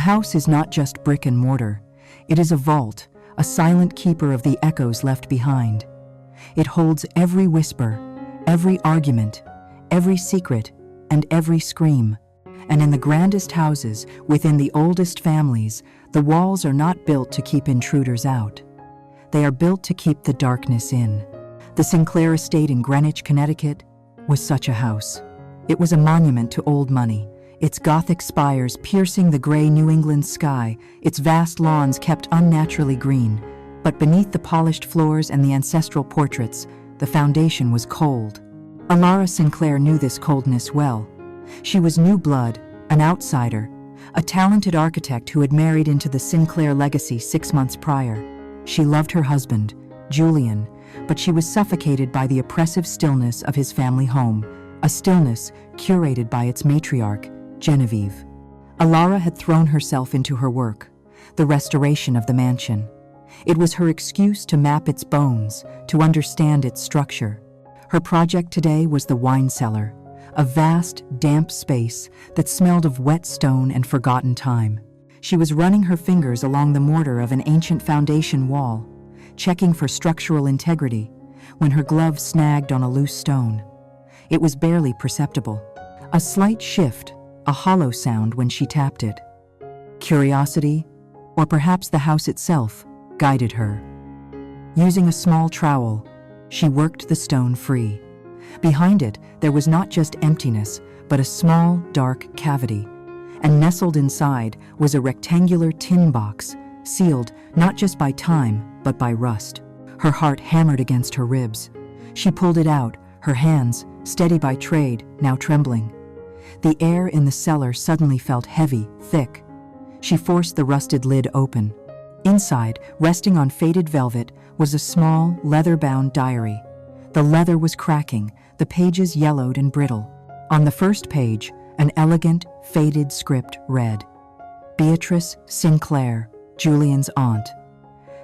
house is not just brick and mortar. It is a vault, a silent keeper of the echoes left behind. It holds every whisper, every argument, every secret, and every scream. And in the grandest houses, within the oldest families, the walls are not built to keep intruders out. They are built to keep the darkness in. The Sinclair estate in Greenwich, Connecticut, was such a house. It was a monument to old money, its Gothic spires piercing the gray New England sky, its vast lawns kept unnaturally green. But beneath the polished floors and the ancestral portraits, the foundation was cold. Alara Sinclair knew this coldness well. She was new blood, an outsider, a talented architect who had married into the Sinclair legacy 6 months prior. She loved her husband, Julian, but she was suffocated by the oppressive stillness of his family home, a stillness curated by its matriarch, Genevieve. Alara had thrown herself into her work, the restoration of the mansion. It was her excuse to map its bones, to understand its structure. Her project today was the wine cellar, a vast, damp space that smelled of wet stone and forgotten time. She was running her fingers along the mortar of an ancient foundation wall, checking for structural integrity, when her glove snagged on a loose stone. It was barely perceptible. A slight shift, a hollow sound when she tapped it. Curiosity, or perhaps the house itself, guided her. Using a small trowel, she worked the stone free. Behind it, there was not just emptiness, but a small, dark cavity. And nestled inside was a rectangular tin box, sealed not just by time, but by rust. Her heart hammered against her ribs. She pulled it out, her hands, steady by trade, now trembling. The air in the cellar suddenly felt heavy, thick. She forced the rusted lid open. Inside, resting on faded velvet, was a small, leather-bound diary. The leather was cracking, the pages yellowed and brittle. On the first page, an elegant, faded script read, "Beatrice Sinclair, Julian's aunt,"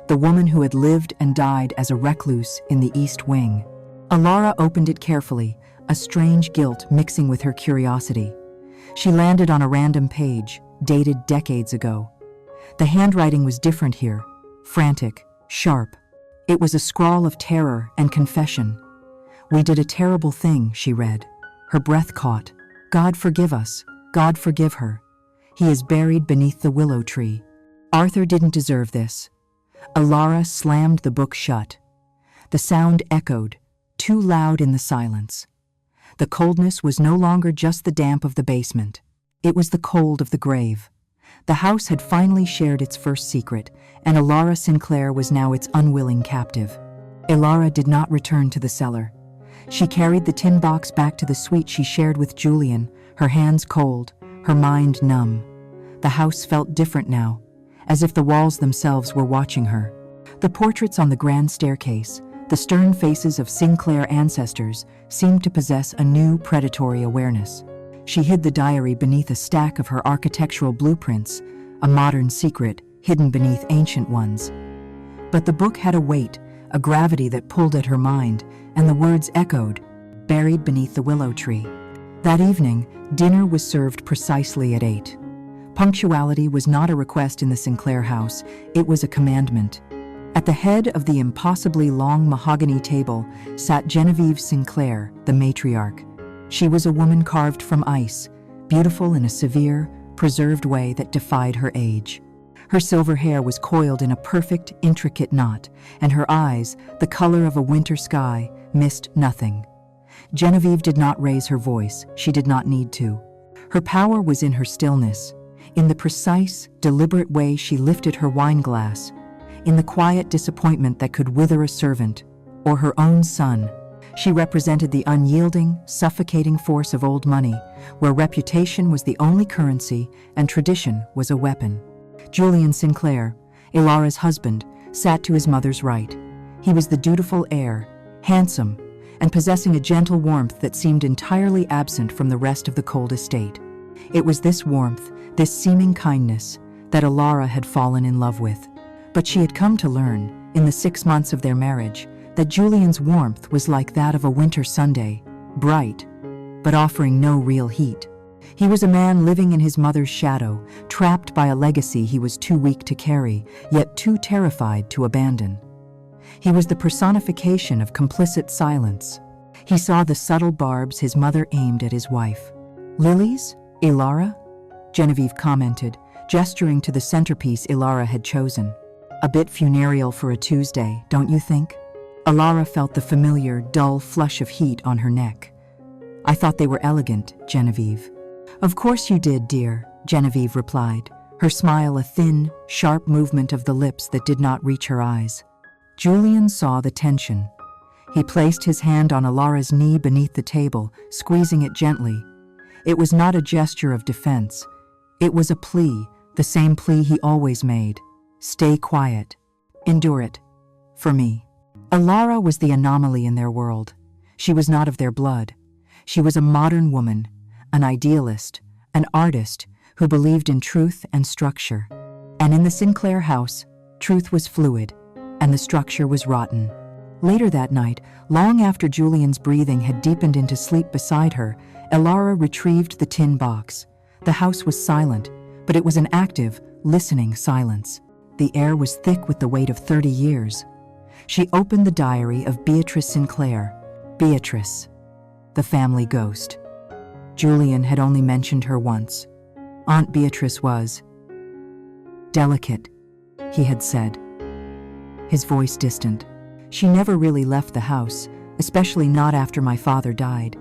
the woman who had lived and died as a recluse in the East Wing. Alara opened it carefully, a strange guilt mixing with her curiosity. She landed on a random page, dated decades ago. The handwriting was different here, frantic, sharp. It was a scrawl of terror and confession. "We did a terrible thing," she read. Her breath caught. "God forgive us. God forgive her. He is buried beneath the willow tree. Arthur didn't deserve this." Alara slammed the book shut. The sound echoed, too loud in the silence. The coldness was no longer just the damp of the basement. It was the cold of the grave. The house had finally shared its first secret, and Alara Sinclair was now its unwilling captive. Alara did not return to the cellar. She carried the tin box back to the suite she shared with Julian, her hands cold, her mind numb. The house felt different now, as if the walls themselves were watching her. The portraits on the grand staircase, the stern faces of Sinclair ancestors, seemed to possess a new predatory awareness. She hid the diary beneath a stack of her architectural blueprints, a modern secret hidden beneath ancient ones. But the book had a weight, a gravity that pulled at her mind, and the words echoed, "Buried beneath the willow tree." That evening, dinner was served precisely at 8. Punctuality was not a request in the Sinclair house, it was a commandment. At the head of the impossibly long mahogany table sat Genevieve Sinclair, the matriarch. She was a woman carved from ice, beautiful in a severe, preserved way that defied her age. Her silver hair was coiled in a perfect, intricate knot, and her eyes, the color of a winter sky, missed nothing. Genevieve did not raise her voice, she did not need to. Her power was in her stillness, in the precise, deliberate way she lifted her wine glass, in the quiet disappointment that could wither a servant, or her own son. She represented the unyielding, suffocating force of old money, where reputation was the only currency and tradition was a weapon. Julian Sinclair, Alara's husband, sat to his mother's right. He was the dutiful heir, handsome, and possessing a gentle warmth that seemed entirely absent from the rest of the cold estate. It was this warmth, this seeming kindness, that Alara had fallen in love with. But she had come to learn, in the 6 months of their marriage, that Julian's warmth was like that of a winter Sunday, bright, but offering no real heat. He was a man living in his mother's shadow, trapped by a legacy he was too weak to carry, yet too terrified to abandon. He was the personification of complicit silence. He saw the subtle barbs his mother aimed at his wife. "Lilies? Ilara?" Genevieve commented, gesturing to the centerpiece Ilara had chosen. "A bit funereal for a Tuesday, don't you think?" Ilara felt the familiar, dull flush of heat on her neck. "I thought they were elegant, Genevieve." "Of course you did, dear," Genevieve replied, her smile a thin, sharp movement of the lips that did not reach her eyes. Julian saw the tension. He placed his hand on Ilara's knee beneath the table, squeezing it gently. It was not a gesture of defense. It was a plea, the same plea he always made. "Stay quiet. Endure it. For me." Ilara was the anomaly in their world. She was not of their blood. She was a modern woman, an idealist, an artist who believed in truth and structure. And in the Sinclair house, truth was fluid, and the structure was rotten. Later that night, long after Julian's breathing had deepened into sleep beside her, Ilara retrieved the tin box. The house was silent, but it was an active, listening silence. The air was thick with the weight of 30 years. She opened the diary of Beatrice Sinclair. Beatrice, the family ghost. Julian had only mentioned her once. Aunt Beatrice was delicate, he had said, his voice distant. She never really left the house, especially not after my father died.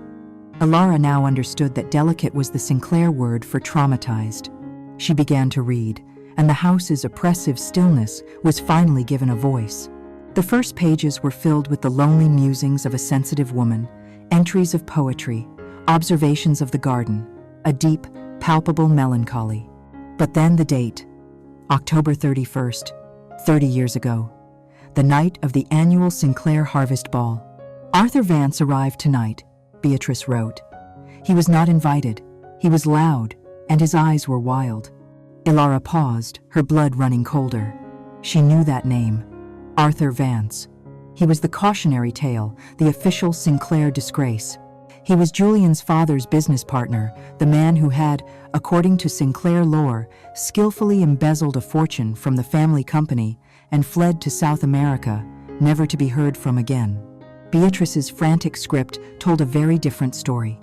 Ilara now understood that delicate was the Sinclair word for traumatized. She began to read, and the house's oppressive stillness was finally given a voice. The first pages were filled with the lonely musings of a sensitive woman, entries of poetry, observations of the garden, a deep, palpable melancholy. But then the date, October 31st, 30 years ago, the night of the annual Sinclair Harvest Ball. "Arthur Vance arrived tonight," Beatrice wrote. "He was not invited. He was loud, and his eyes were wild." Ilara paused, her blood running colder. She knew that name, Arthur Vance. He was the cautionary tale, the official Sinclair disgrace. He was Julian's father's business partner, the man who had, according to Sinclair lore, skillfully embezzled a fortune from the family company and fled to South America, never to be heard from again. Beatrice's frantic script told a very different story.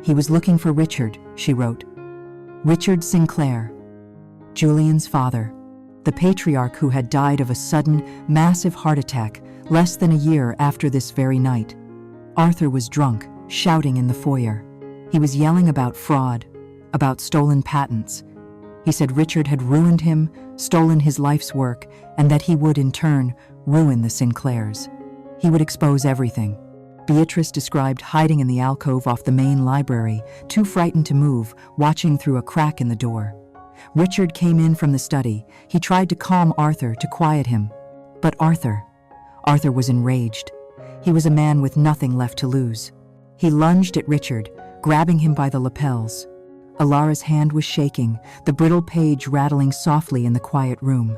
"He was looking for Richard," she wrote. "Richard Sinclair, Julian's father, the patriarch who had died of a sudden, massive heart attack less than a year after this very night. Arthur was drunk, shouting in the foyer. He was yelling about fraud, about stolen patents. He said Richard had ruined him, stolen his life's work, and that he would, in turn, ruin the Sinclairs. He would expose everything." Beatrice described hiding in the alcove off the main library, too frightened to move, watching through a crack in the door. Richard came in from the study. He tried to calm Arthur, to quiet him. But Arthur was enraged. He was a man with nothing left to lose. He lunged at Richard, grabbing him by the lapels. Ilara's hand was shaking, the brittle page rattling softly in the quiet room.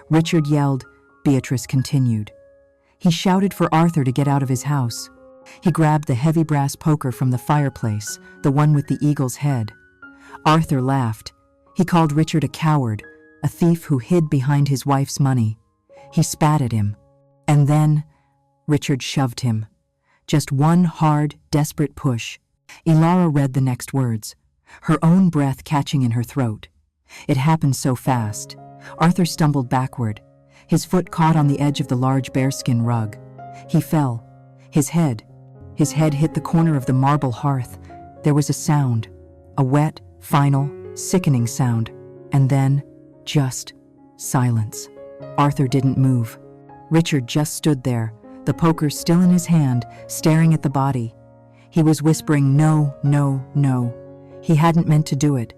Richard yelled, Beatrice continued. He shouted for Arthur to get out of his house. He grabbed the heavy brass poker from the fireplace, the one with the eagle's head. Arthur laughed. He called Richard a coward, a thief who hid behind his wife's money. He spat at him. And then Richard shoved him. Just one hard, desperate push. Ilara read the next words, her own breath catching in her throat. It happened so fast. Arthur stumbled backward. His foot caught on the edge of the large bearskin rug. He fell. His head hit the corner of the marble hearth. There was a sound, a wet, final, sickening sound, and then, just silence. Arthur didn't move. Richard just stood there, the poker still in his hand, staring at the body. He was whispering, "No, no, no. He hadn't meant to do it.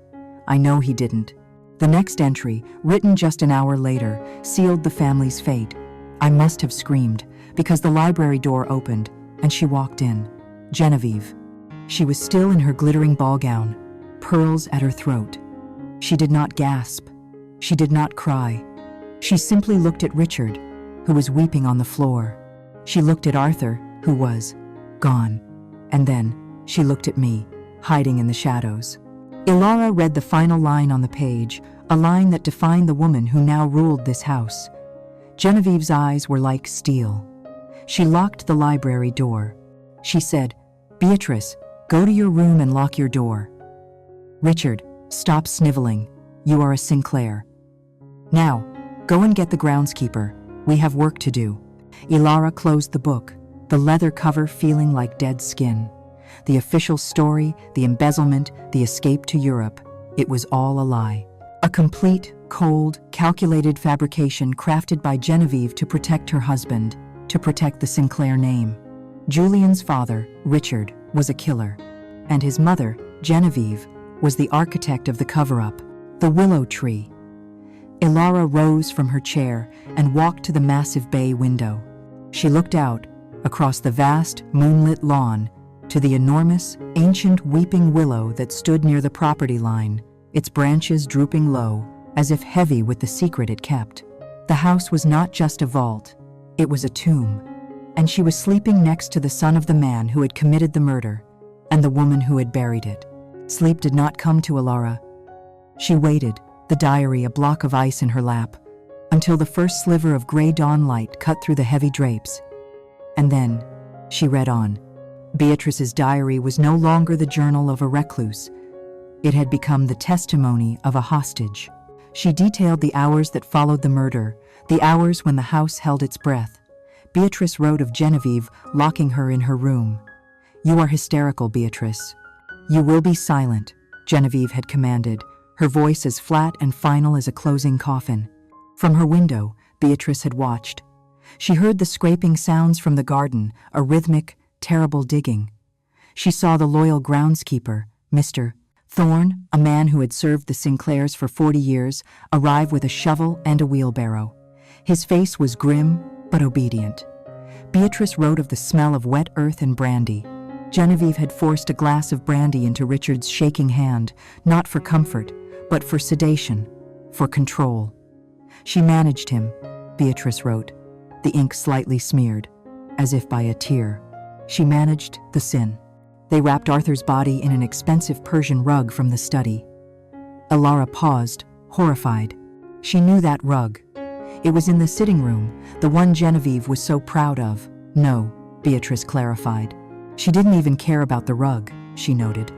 I know he didn't." The next entry, written just an hour later, sealed the family's fate. I must have screamed, because the library door opened, and she walked in. Genevieve. She was still in her glittering ball gown, pearls at her throat. She did not gasp. She did not cry. She simply looked at Richard, who was weeping on the floor. She looked at Arthur, who was gone. And then she looked at me, hiding in the shadows. Ilara read the final line on the page, a line that defined the woman who now ruled this house. Genevieve's eyes were like steel. She locked the library door. She said, "Beatrice, go to your room and lock your door. Richard, stop sniveling. You are a Sinclair. Now, go and get the groundskeeper. We have work to do." Ilara closed the book, the leather cover feeling like dead skin. The official story, the embezzlement, the escape to Europe, it was all a lie. A complete, cold, calculated fabrication crafted by Genevieve to protect her husband, to protect the Sinclair name. Julian's father, Richard, was a killer, and his mother, Genevieve, was the architect of the cover-up, the willow tree. Ilara rose from her chair and walked to the massive bay window. She looked out, across the vast, moonlit lawn, to the enormous, ancient weeping willow that stood near the property line, its branches drooping low, as if heavy with the secret it kept. The house was not just a vault, it was a tomb, and she was sleeping next to the son of the man who had committed the murder, and the woman who had buried it. Sleep did not come to Ilara. She waited, the diary a block of ice in her lap, until the first sliver of gray dawn light cut through the heavy drapes. And then, she read on. Beatrice's diary was no longer the journal of a recluse. It had become the testimony of a hostage. She detailed the hours that followed the murder, the hours when the house held its breath. Beatrice wrote of Genevieve locking her in her room. "You are hysterical, Beatrice. You will be silent," Genevieve had commanded, her voice as flat and final as a closing coffin. From her window, Beatrice had watched. She heard the scraping sounds from the garden, a rhythmic, terrible digging. She saw the loyal groundskeeper, Mr. Thorne, a man who had served the Sinclairs for 40 years, arrive with a shovel and a wheelbarrow. His face was grim, but obedient. Beatrice wrote of the smell of wet earth and brandy. Genevieve had forced a glass of brandy into Richard's shaking hand, not for comfort, but for sedation, for control. She managed him, Beatrice wrote, the ink slightly smeared, as if by a tear. She managed the sin. They wrapped Arthur's body in an expensive Persian rug from the study. Ilara paused, horrified. She knew that rug. It was in the sitting room, the one Genevieve was so proud of. No, Beatrice clarified. She didn't even care about the rug, she noted,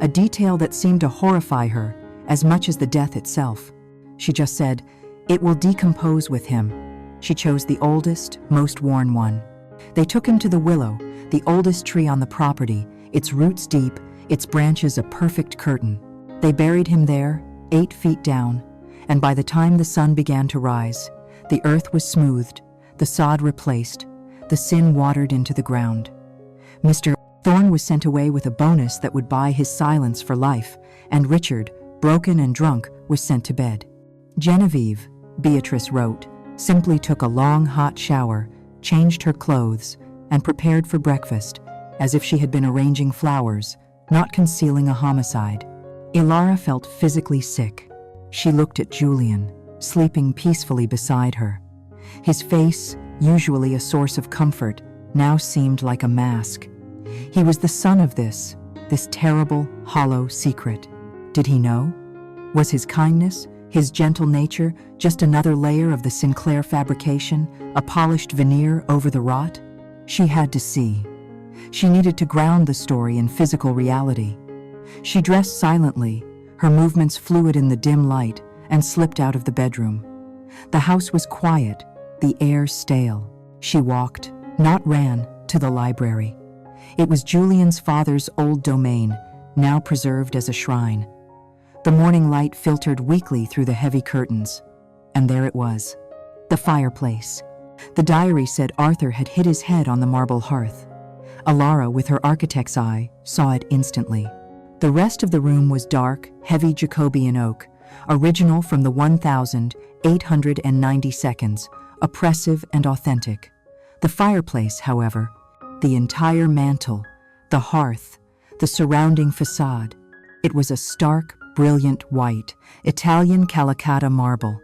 a detail that seemed to horrify her as much as the death itself. She just said, "It will decompose with him." She chose the oldest, most worn one. They took him to the willow, the oldest tree on the property, its roots deep, its branches a perfect curtain. They buried him there, 8 feet down, and by the time the sun began to rise, the earth was smoothed, the sod replaced, the sin watered into the ground. Mr. Thorne was sent away with a bonus that would buy his silence for life, and Richard, broken and drunk, was sent to bed. Genevieve, Beatrice wrote, simply took a long hot shower, changed her clothes, and prepared for breakfast, as if she had been arranging flowers, not concealing a homicide. Ilara felt physically sick. She looked at Julian, sleeping peacefully beside her. His face, usually a source of comfort, now seemed like a mask. He was the son of this terrible, hollow secret. Did he know? Was his kindness, his gentle nature, just another layer of the Sinclair fabrication, a polished veneer over the rot? She had to see. She needed to ground the story in physical reality. She dressed silently, her movements fluid in the dim light, and slipped out of the bedroom. The house was quiet, the air stale. She walked, not ran, to the library. It was Julian's father's old domain, now preserved as a shrine. The morning light filtered weakly through the heavy curtains, and there it was, the fireplace. The diary said Arthur had hit his head on the marble hearth. Ilara, with her architect's eye, saw it instantly. The rest of the room was dark, heavy Jacobean oak, original from the 1890s, oppressive and authentic. The fireplace, however, the entire mantel, the hearth, the surrounding facade, it was a stark, brilliant white, Italian Calacatta marble.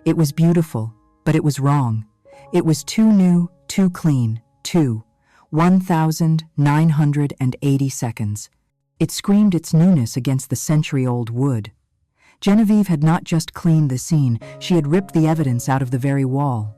It was beautiful, but it was wrong. It was too new, too clean, too 1,980 seconds. It screamed its newness against the century-old wood. Genevieve had not just cleaned the scene, she had ripped the evidence out of the very wall.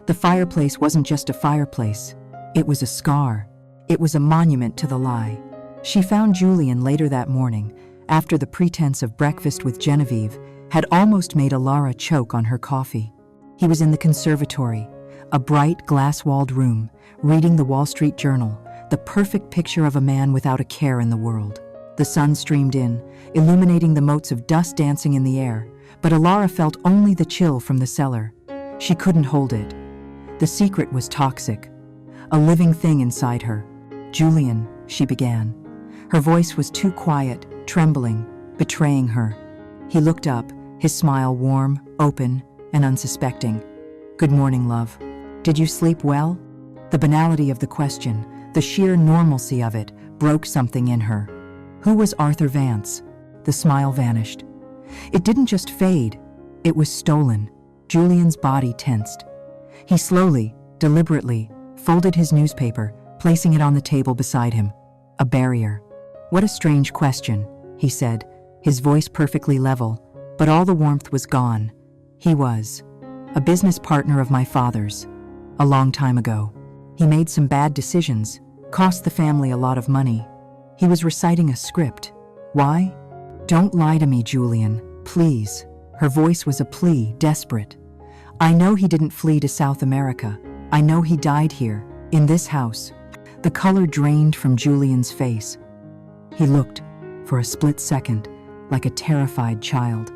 The fireplace wasn't just a fireplace. It was a scar. It was a monument to the lie. She found Julian later that morning, after the pretense of breakfast with Genevieve had almost made Alara choke on her coffee. He was in the conservatory, a bright, glass-walled room, reading the Wall Street Journal, the perfect picture of a man without a care in the world. The sun streamed in, illuminating the motes of dust dancing in the air, but Alara felt only the chill from the cellar. She couldn't hold it. The secret was toxic, a living thing inside her. "Julian," she began. Her voice was too quiet, trembling, betraying her. He looked up, his smile warm, open, and unsuspecting. "Good morning, love. Did you sleep well?" The banality of the question, the sheer normalcy of it, broke something in her. Who was Arthur Vance? The smile vanished. It didn't just fade, it was stolen. Julian's body tensed. He slowly, deliberately, folded his newspaper, placing it on the table beside him. A barrier. "What a strange question," he said, his voice perfectly level, but all the warmth was gone. "He was a business partner of my father's, a long time ago. He made some bad decisions, cost the family a lot of money. He was reciting a script. Why? Don't lie to me, Julian, please." Her voice was a plea, desperate. "I know he didn't flee to South America. I know he died here, in this house." The color drained from Julian's face. He looked, for a split second, like a terrified child.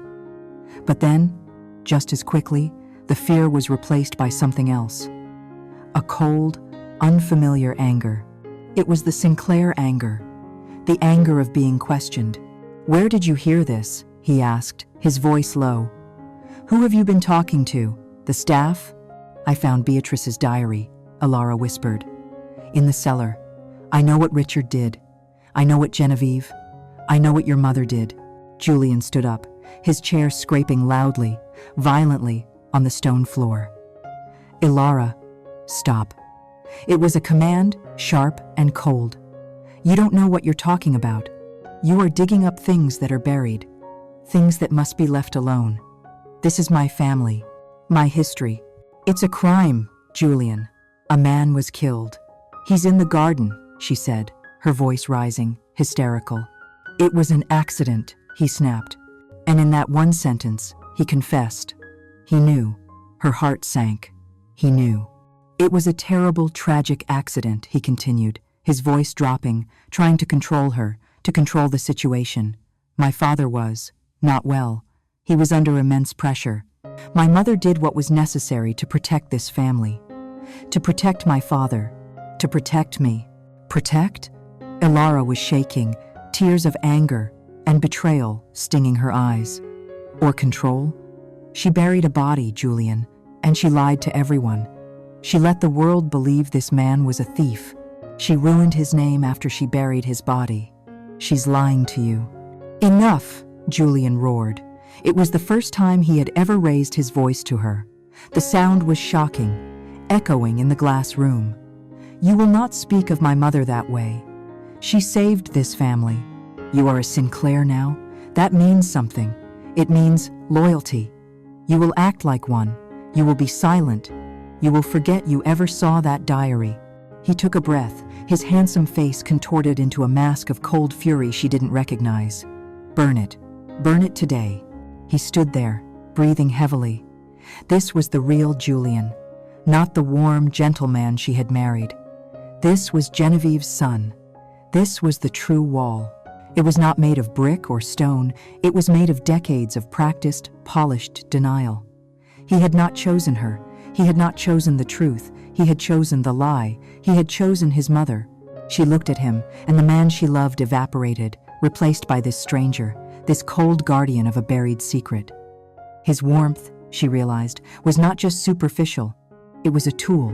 But then, just as quickly, the fear was replaced by something else. A cold, unfamiliar anger. It was the Sinclair anger, the anger of being questioned. "Where did you hear this?" he asked, his voice low. "Who have you been talking to? The staff?" "I found Beatrice's diary," Alara whispered. "In the cellar. I know what Richard did. I know what Genevieve. I know what your mother did." Julian stood up, his chair scraping loudly, violently, on the stone floor. "Alara, stop." It was a command, sharp and cold. "You don't know what you're talking about. You are digging up things that are buried, things that must be left alone. This is my family, my history. It's a crime, Julian. A man was killed. He's in the garden," she said, her voice rising, hysterical. "It was an accident," he snapped. And in that one sentence, he confessed. He knew. Her heart sank. He knew. "It was a terrible, tragic accident," he continued, his voice dropping, trying to control her, to control the situation. "My father was not well. He was under immense pressure. My mother did what was necessary to protect this family, to protect my father, to protect me." Protect? Alara was shaking, tears of anger and betrayal stinging her eyes. Or control? She buried a body, Julian, and she lied to everyone. She let the world believe this man was a thief. She ruined his name after she buried his body. She's lying to you. "Enough!" Julian roared. It was the first time he had ever raised his voice to her. The sound was shocking, echoing in the glass room. "You will not speak of my mother that way. She saved this family. You are a Sinclair now? That means something. It means loyalty. You will act like one. You will be silent. You will forget you ever saw that diary." He took a breath, his handsome face contorted into a mask of cold fury she didn't recognize. "Burn it. Burn it today." He stood there, breathing heavily. This was the real Julian, not the warm, gentle man she had married. This was Genevieve's son. This was the true wall. It was not made of brick or stone. It was made of decades of practiced, polished denial. He had not chosen her. He had not chosen the truth. He had chosen the lie. He had chosen his mother. She looked at him, and the man she loved evaporated, replaced by this stranger, this cold guardian of a buried secret. His warmth, she realized, was not just superficial. It was a tool.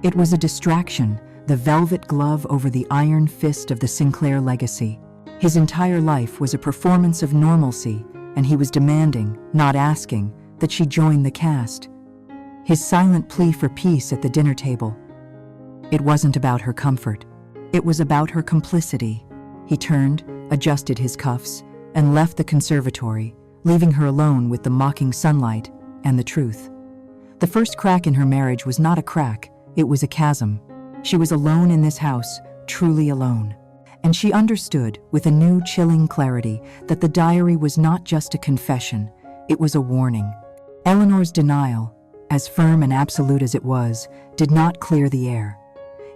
It was a distraction, the velvet glove over the iron fist of the Sinclair legacy. His entire life was a performance of normalcy, and he was demanding, not asking, that she join the cast. His silent plea for peace at the dinner table. It wasn't about her comfort. It was about her complicity. He turned, adjusted his cuffs, and left the conservatory, leaving her alone with the mocking sunlight and the truth. The first crack in her marriage was not a crack, it was a chasm. She was alone in this house, truly alone. And she understood, with a new chilling clarity, that the diary was not just a confession, it was a warning. Eleanor's denial, as firm and absolute as it was, did not clear the air.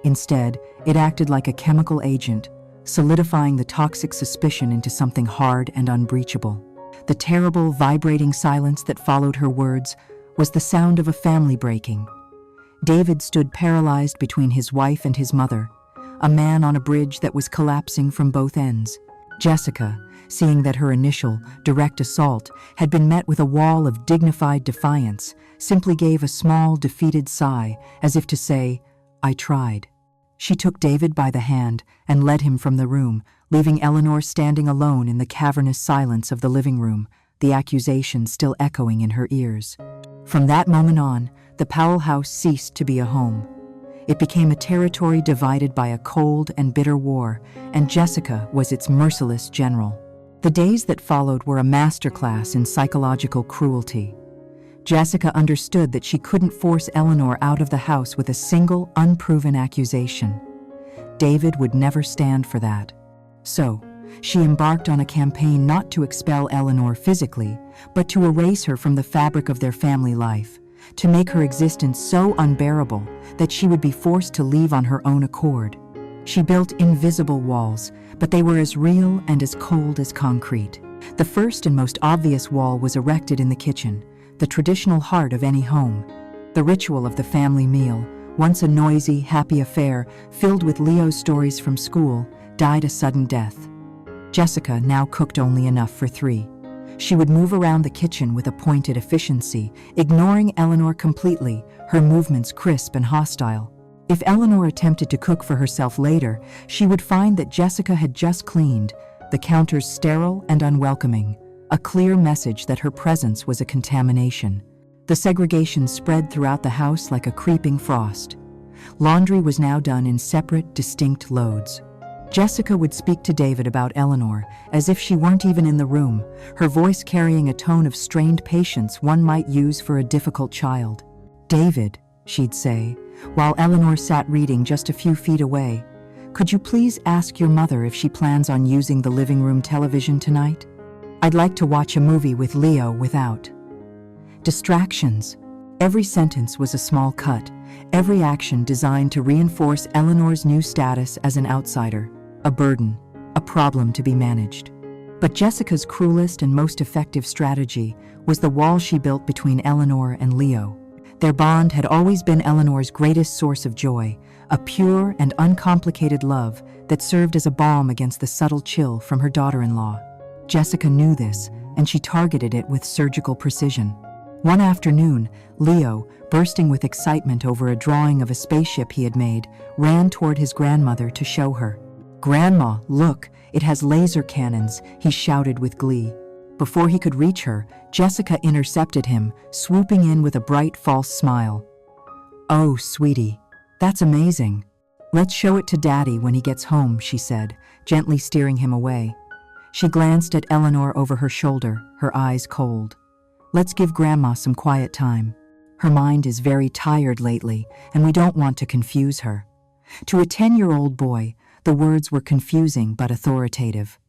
Instead, it acted like a chemical agent, solidifying the toxic suspicion into something hard and unbreachable. The terrible, vibrating silence that followed her words was the sound of a family breaking. David stood paralyzed between his wife and his mother, a man on a bridge that was collapsing from both ends. Jessica, seeing that her initial, direct assault had been met with a wall of dignified defiance, simply gave a small, defeated sigh, as if to say, "I tried." She took David by the hand and led him from the room, leaving Eleanor standing alone in the cavernous silence of the living room, the accusation still echoing in her ears. From that moment on, the Powell house ceased to be a home. It became a territory divided by a cold and bitter war, and Jessica was its merciless general. The days that followed were a masterclass in psychological cruelty. Jessica understood that she couldn't force Eleanor out of the house with a single, unproven accusation. David would never stand for that. So, she embarked on a campaign not to expel Eleanor physically, but to erase her from the fabric of their family life, to make her existence so unbearable that she would be forced to leave on her own accord. She built invisible walls, but they were as real and as cold as concrete. The first and most obvious wall was erected in the kitchen, the traditional heart of any home. The ritual of the family meal, once a noisy, happy affair filled with Leo's stories from school, died a sudden death. Jessica now cooked only enough for 3. She would move around the kitchen with a pointed efficiency, ignoring Eleanor completely, her movements crisp and hostile. If Eleanor attempted to cook for herself later, she would find that Jessica had just cleaned, the counters sterile and unwelcoming, a clear message that her presence was a contamination. The segregation spread throughout the house like a creeping frost. Laundry was now done in separate, distinct loads. Jessica would speak to David about Eleanor, as if she weren't even in the room, her voice carrying a tone of strained patience one might use for a difficult child. "David," she'd say, while Eleanor sat reading just a few feet away, "could you please ask your mother if she plans on using the living room television tonight? I'd like to watch a movie with Leo without distractions." Every sentence was a small cut, every action designed to reinforce Eleanor's new status as an outsider, a burden, a problem to be managed. But Jessica's cruelest and most effective strategy was the wall she built between Eleanor and Leo. Their bond had always been Eleanor's greatest source of joy, a pure and uncomplicated love that served as a balm against the subtle chill from her daughter-in-law. Jessica knew this, and she targeted it with surgical precision. One afternoon, Leo, bursting with excitement over a drawing of a spaceship he had made, ran toward his grandmother to show her. "Grandma, look, it has laser cannons," he shouted with glee. Before he could reach her, Jessica intercepted him, swooping in with a bright, false smile. "Oh, sweetie, that's amazing. Let's show it to Daddy when he gets home," she said, gently steering him away. She glanced at Eleanor over her shoulder, her eyes cold. "Let's give Grandma some quiet time. Her mind is very tired lately, and we don't want to confuse her." To a 10-year-old boy, the words were confusing but authoritative.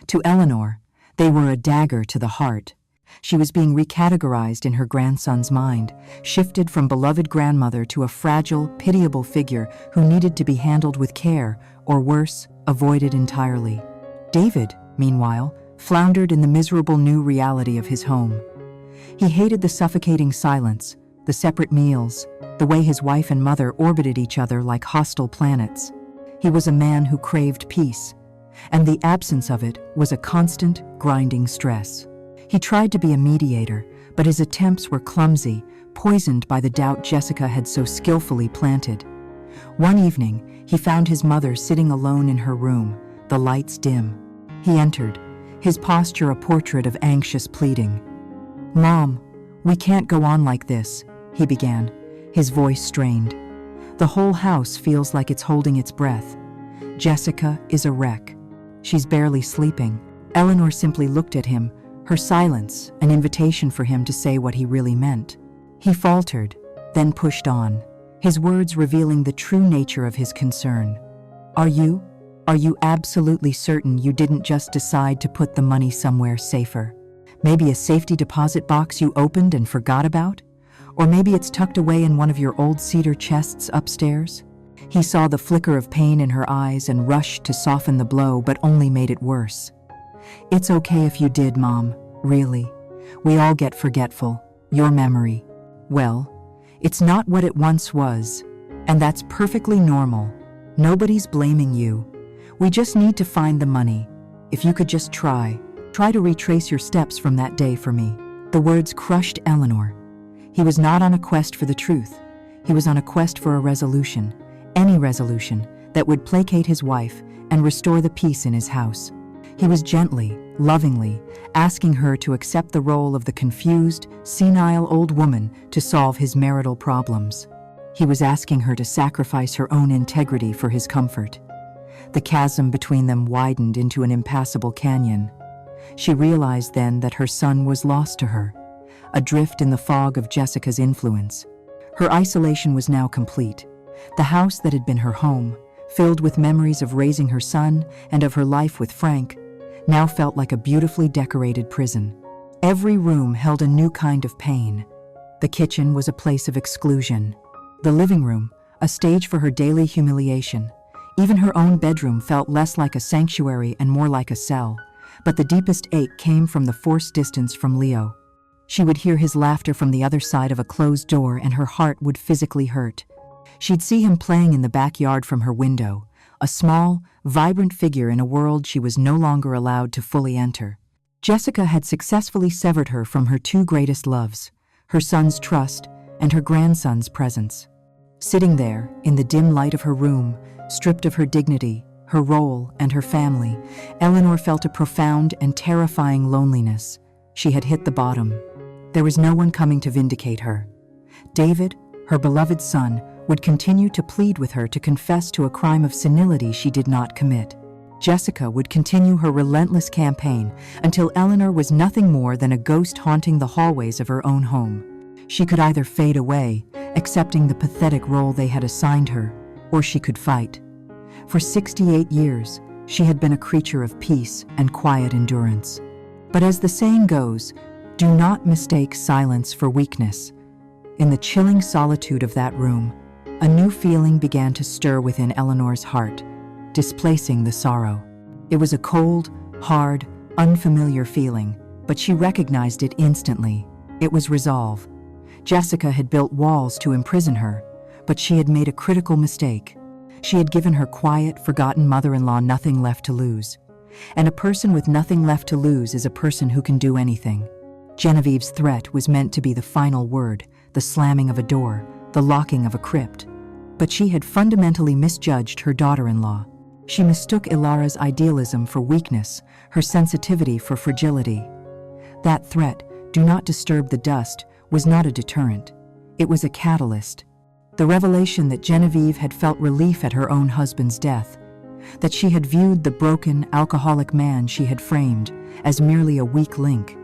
To Eleanor, they were a dagger to the heart. She was being recategorized in her grandson's mind, shifted from beloved grandmother to a fragile, pitiable figure who needed to be handled with care, or worse, avoided entirely. David, meanwhile, floundered in the miserable new reality of his home. He hated the suffocating silence, the separate meals, the way his wife and mother orbited each other like hostile planets. He was a man who craved peace, and the absence of it was a constant, grinding stress. He tried to be a mediator, but his attempts were clumsy, poisoned by the doubt Jessica had so skillfully planted. One evening, he found his mother sitting alone in her room, the lights dim. He entered, his posture a portrait of anxious pleading. "Mom, we can't go on like this," he began, his voice strained. "The whole house feels like it's holding its breath. Jessica is a wreck. She's barely sleeping." Eleanor simply looked at him, her silence an invitation for him to say what he really meant. He faltered, then pushed on, his words revealing the true nature of his concern. Are you absolutely certain you didn't just decide to put the money somewhere safer? Maybe a safety deposit box you opened and forgot about? Or maybe it's tucked away in one of your old cedar chests upstairs?" He saw the flicker of pain in her eyes and rushed to soften the blow, but only made it worse. "It's okay if you did, Mom, really. We all get forgetful. Your memory. Well, it's not what it once was, and that's perfectly normal. Nobody's blaming you. We just need to find the money. If you could just try to retrace your steps from that day for me." The words crushed Eleanor. He was not on a quest for the truth. He was on a quest for a resolution, any resolution, that would placate his wife and restore the peace in his house. He was gently, lovingly, asking her to accept the role of the confused, senile old woman to solve his marital problems. He was asking her to sacrifice her own integrity for his comfort. The chasm between them widened into an impassable canyon. She realized then that her son was lost to her, adrift in the fog of Jessica's influence. Her isolation was now complete. The house that had been her home, filled with memories of raising her son and of her life with Frank, now felt like a beautifully decorated prison. Every room held a new kind of pain. The kitchen was a place of exclusion. The living room, a stage for her daily humiliation. Even her own bedroom felt less like a sanctuary and more like a cell. But the deepest ache came from the forced distance from Leo. She would hear his laughter from the other side of a closed door, and her heart would physically hurt. She'd see him playing in the backyard from her window, a small, vibrant figure in a world she was no longer allowed to fully enter. Jessica had successfully severed her from her two greatest loves, her son's trust and her grandson's presence. Sitting there, in the dim light of her room, stripped of her dignity, her role, and her family, Eleanor felt a profound and terrifying loneliness. She had hit the bottom. There was no one coming to vindicate her. David, her beloved son, would continue to plead with her to confess to a crime of senility she did not commit. Jessica would continue her relentless campaign until Eleanor was nothing more than a ghost haunting the hallways of her own home. She could either fade away, accepting the pathetic role they had assigned her, or she could fight. For 68 years, she had been a creature of peace and quiet endurance. But as the saying goes, do not mistake silence for weakness. In the chilling solitude of that room, a new feeling began to stir within Eleanor's heart, displacing the sorrow. It was a cold, hard, unfamiliar feeling, but she recognized it instantly. It was resolve. Jessica had built walls to imprison her, but she had made a critical mistake. She had given her quiet, forgotten mother-in-law nothing left to lose. And a person with nothing left to lose is a person who can do anything. Genevieve's threat was meant to be the final word, the slamming of a door, the locking of a crypt. But she had fundamentally misjudged her daughter-in-law. She mistook Ilara's idealism for weakness, her sensitivity for fragility. That threat, "Do not disturb the dust," was not a deterrent. It was a catalyst. The revelation that Genevieve had felt relief at her own husband's death, that she had viewed the broken, alcoholic man she had framed as merely a weak link.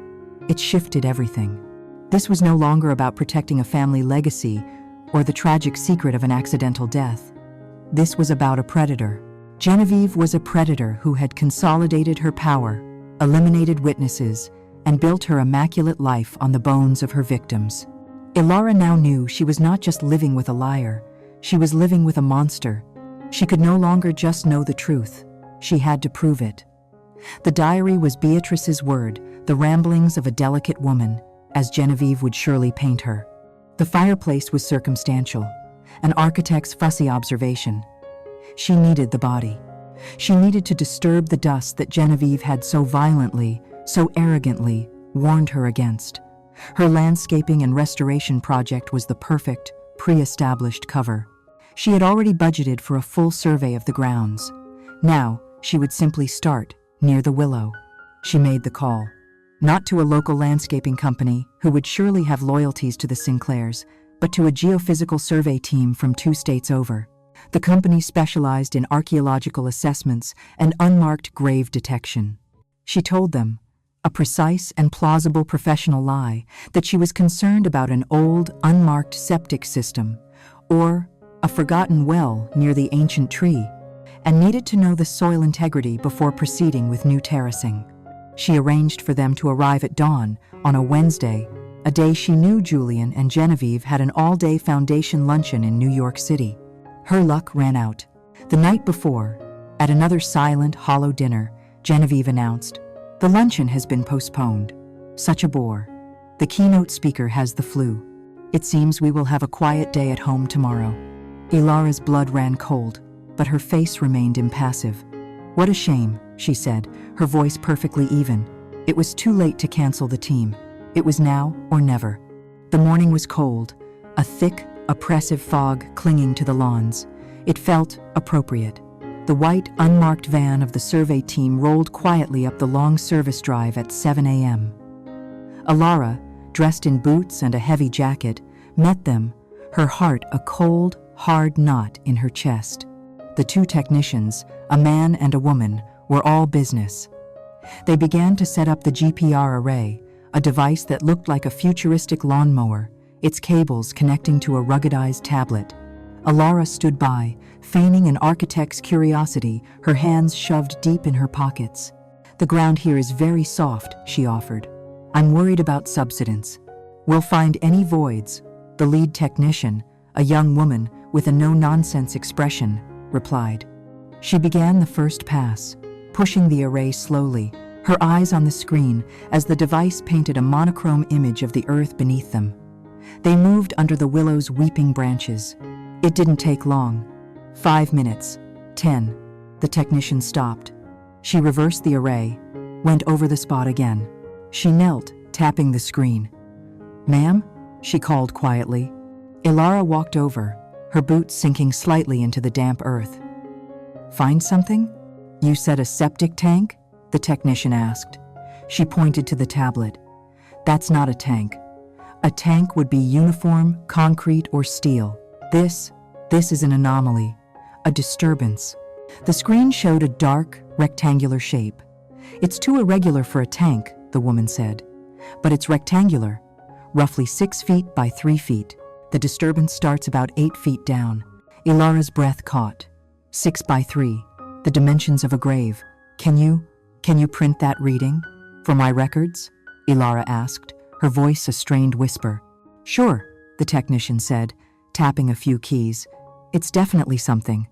It shifted everything. This was no longer about protecting a family legacy or the tragic secret of an accidental death. This was about a predator. Genevieve was a predator who had consolidated her power, eliminated witnesses, and built her immaculate life on the bones of her victims. Ilara now knew she was not just living with a liar, she was living with a monster. She could no longer just know the truth, she had to prove it. The diary was Beatrice's word, the ramblings of a delicate woman, as Genevieve would surely paint her. The fireplace was circumstantial, an architect's fussy observation. She needed the body. She needed to disturb the dust that Genevieve had so violently, so arrogantly, warned her against. Her landscaping and restoration project was the perfect, pre-established cover. She had already budgeted for a full survey of the grounds. Now, she would simply start, near the willow. She made the call. Not to a local landscaping company, who would surely have loyalties to the Sinclairs, but to a geophysical survey team from 2 states over. The company specialized in archaeological assessments and unmarked grave detection. She told them, a precise and plausible professional lie, that she was concerned about an old, unmarked septic system, or a forgotten well near the ancient tree, and needed to know the soil integrity before proceeding with new terracing. She arranged for them to arrive at dawn on a Wednesday, a day she knew Julian and Genevieve had an all-day foundation luncheon in New York City. Her luck ran out. The night before, at another silent, hollow dinner, Genevieve announced, "The luncheon has been postponed. Such a bore. The keynote speaker has the flu. It seems we will have a quiet day at home tomorrow." Ilara's blood ran cold, but her face remained impassive. "What a shame," she said, her voice perfectly even. It was too late to cancel the team. It was now or never. The morning was cold, a thick, oppressive fog clinging to the lawns. It felt appropriate. The white, unmarked van of the survey team rolled quietly up the long service drive at 7 a.m. Ilara, dressed in boots and a heavy jacket, met them, her heart a cold, hard knot in her chest. The two technicians, a man and a woman, were all business. They began to set up the GPR array, a device that looked like a futuristic lawnmower, its cables connecting to a ruggedized tablet. Ilara stood by, feigning an architect's curiosity, her hands shoved deep in her pockets. "The ground here is very soft," she offered. "I'm worried about subsidence. We'll find any voids," the lead technician, a young woman with a no-nonsense expression, replied. She began the first pass, pushing the array slowly, her eyes on the screen as the device painted a monochrome image of the earth beneath them. They moved under the willow's weeping branches. It didn't take long. 5 minutes. 10. The technician stopped. She reversed the array, went over the spot again. She knelt, tapping the screen. "Ma'am?" she called quietly. Ilara walked over, her boots sinking slightly into the damp earth. "Find something?" "You said a septic tank?" the technician asked. She pointed to the tablet. "That's not a tank. A tank would be uniform, concrete, or steel. This is an anomaly, a disturbance." The screen showed a dark, rectangular shape. "It's too irregular for a tank," the woman said. "But it's rectangular, roughly 6 feet by 3 feet. The disturbance starts about 8 feet down." Ilara's breath caught. 6 by 3, the dimensions of a grave. Can you print that reading? For my records?" Ilara asked, her voice a strained whisper. "Sure," the technician said, tapping a few keys. "It's definitely something.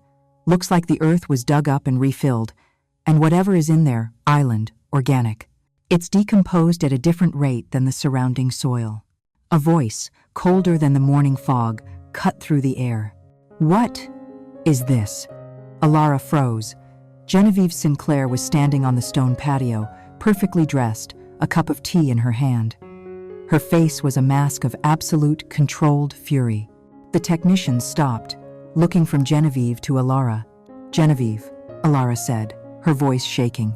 Looks like the earth was dug up and refilled, and whatever is in there, island, organic. It's decomposed at a different rate than the surrounding soil." A voice, colder than the morning fog, cut through the air. "What is this?" Ilara froze. Genevieve Sinclair was standing on the stone patio, perfectly dressed, a cup of tea in her hand. Her face was a mask of absolute, controlled fury. The technician stopped, looking from Genevieve to Ilara. "Genevieve," Ilara said, her voice shaking.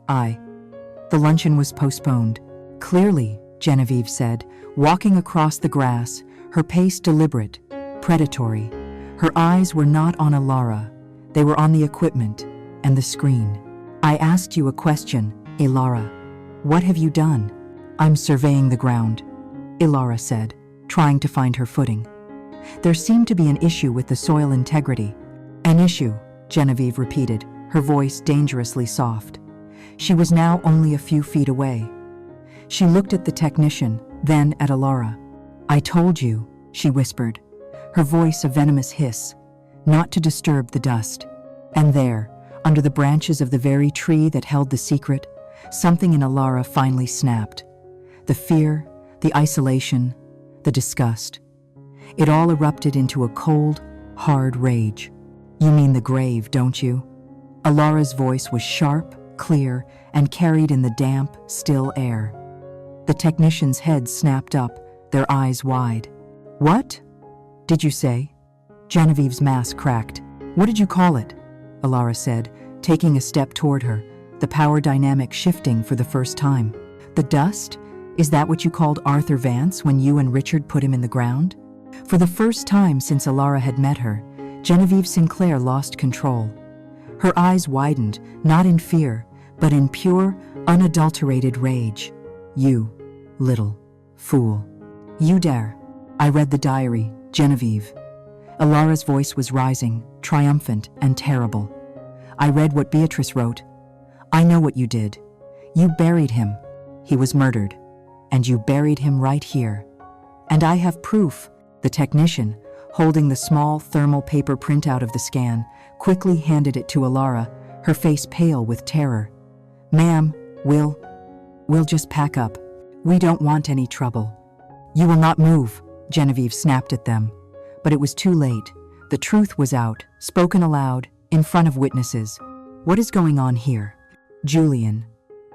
The luncheon was postponed." "Clearly," Genevieve said, walking across the grass, her pace deliberate, predatory. Her eyes were not on Ilara. They were on the equipment and the screen. "I asked you a question, Ilara. What have you done?" "I'm surveying the ground," Ilara said, trying to find her footing. "There seemed to be an issue with the soil integrity." "An issue," Genevieve repeated, her voice dangerously soft. She was now only a few feet away. She looked at the technician, then at Ilara. "I told you," she whispered, her voice a venomous hiss, "not to disturb the dust." And there, under the branches of the very tree that held the secret, something in Ilara finally snapped. The fear, the isolation, the disgust. It all erupted into a cold, hard rage. "You mean the grave, don't you?" Ilara's voice was sharp, clear, and carried in the damp, still air. The technician's head snapped up, their eyes wide. "What did you say?" Genevieve's mask cracked. "What did you call it?" Ilara said, taking a step toward her, the power dynamic shifting for the first time. "The dust? Is that what you called Arthur Vance when you and Richard put him in the ground?" For the first time since Ilara had met her, Genevieve Sinclair lost control. Her eyes widened, not in fear, but in pure, unadulterated rage. "You, little fool. You dare." "I read the diary, Genevieve." Alara's voice was rising, triumphant and terrible. "I read what Beatrice wrote. I know what you did. You buried him. He was murdered. And you buried him right here. And I have proof." The technician, holding the small thermal paper printout of the scan, quickly handed it to Alara, her face pale with terror. "Ma'am, we'll just pack up. We don't want any trouble." "You will not move," Genevieve snapped at them. But it was too late. The truth was out, spoken aloud, in front of witnesses. "What is going on here?" Julian.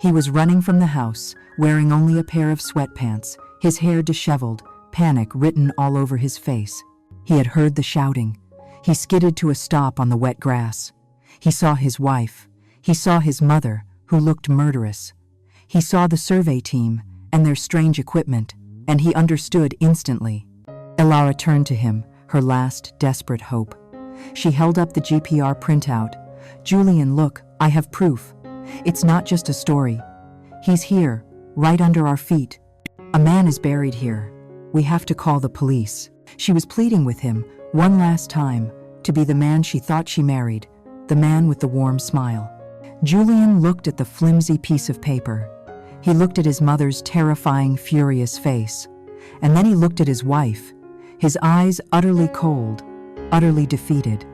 He was running from the house, wearing only a pair of sweatpants, his hair disheveled, panic written all over his face. He had heard the shouting. He skidded to a stop on the wet grass. He saw his wife. He saw his mother, who looked murderous. He saw the survey team and their strange equipment, and he understood instantly. Alara turned to him, her last desperate hope. She held up the GPR printout. "Julian, look, I have proof. It's not just a story. He's here, right under our feet. A man is buried here. We have to call the police." She was pleading with him, one last time, to be the man she thought she married, the man with the warm smile. Julian looked at the flimsy piece of paper. He looked at his mother's terrifying, furious face. And then he looked at his wife, his eyes utterly cold, utterly defeated.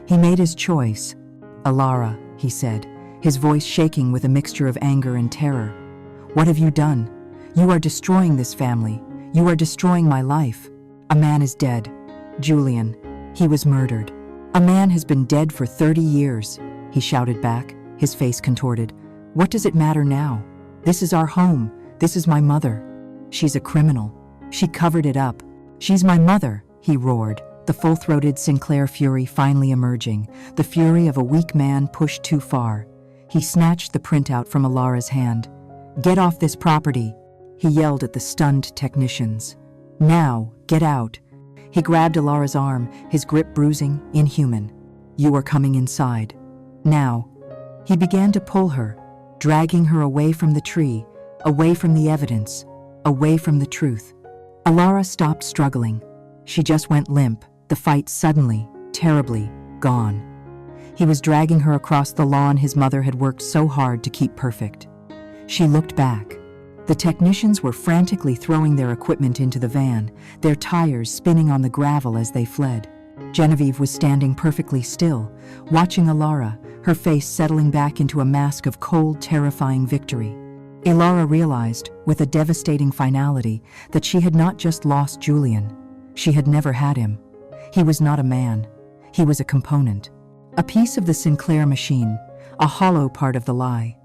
He made his choice. "Alara," he said, his voice shaking with a mixture of anger and terror. "What have you done? You are destroying this family. You are destroying my life. A man is dead. Julian, he was murdered." "A man has been dead for 30 years, he shouted back, his face contorted. "What does it matter now? This is our home. This is my mother. She's a criminal. She covered it up. She's my mother," he roared, the full-throated Sinclair fury finally emerging, the fury of a weak man pushed too far. He snatched the printout from Alara's hand. "Get off this property," he yelled at the stunned technicians. "Now, get out." He grabbed Alara's arm, his grip bruising, inhuman. "You are coming inside. Now." He began to pull her, dragging her away from the tree, away from the evidence, away from the truth. Alara stopped struggling. She just went limp, the fight suddenly, terribly, gone. He was dragging her across the lawn his mother had worked so hard to keep perfect. She looked back. The technicians were frantically throwing their equipment into the van, their tires spinning on the gravel as they fled. Genevieve was standing perfectly still, watching Alara, her face settling back into a mask of cold, terrifying victory. Alara realized, with a devastating finality, that she had not just lost Julian. She had never had him. He was not a man. He was a component. A piece of the Sinclair machine, a hollow part of the lie.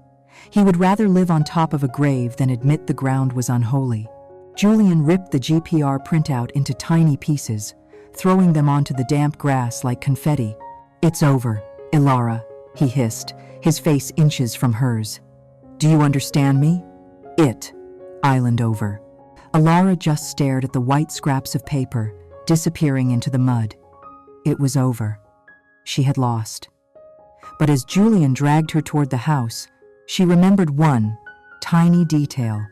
He would rather live on top of a grave than admit the ground was unholy. Julian ripped the GPR printout into tiny pieces, throwing them onto the damp grass like confetti. "It's over, Alara," he hissed, his face inches from hers. "Do you understand me? Island over." Alara just stared at the white scraps of paper, disappearing into the mud. It was over. She had lost. But as Julian dragged her toward the house, she remembered one tiny detail.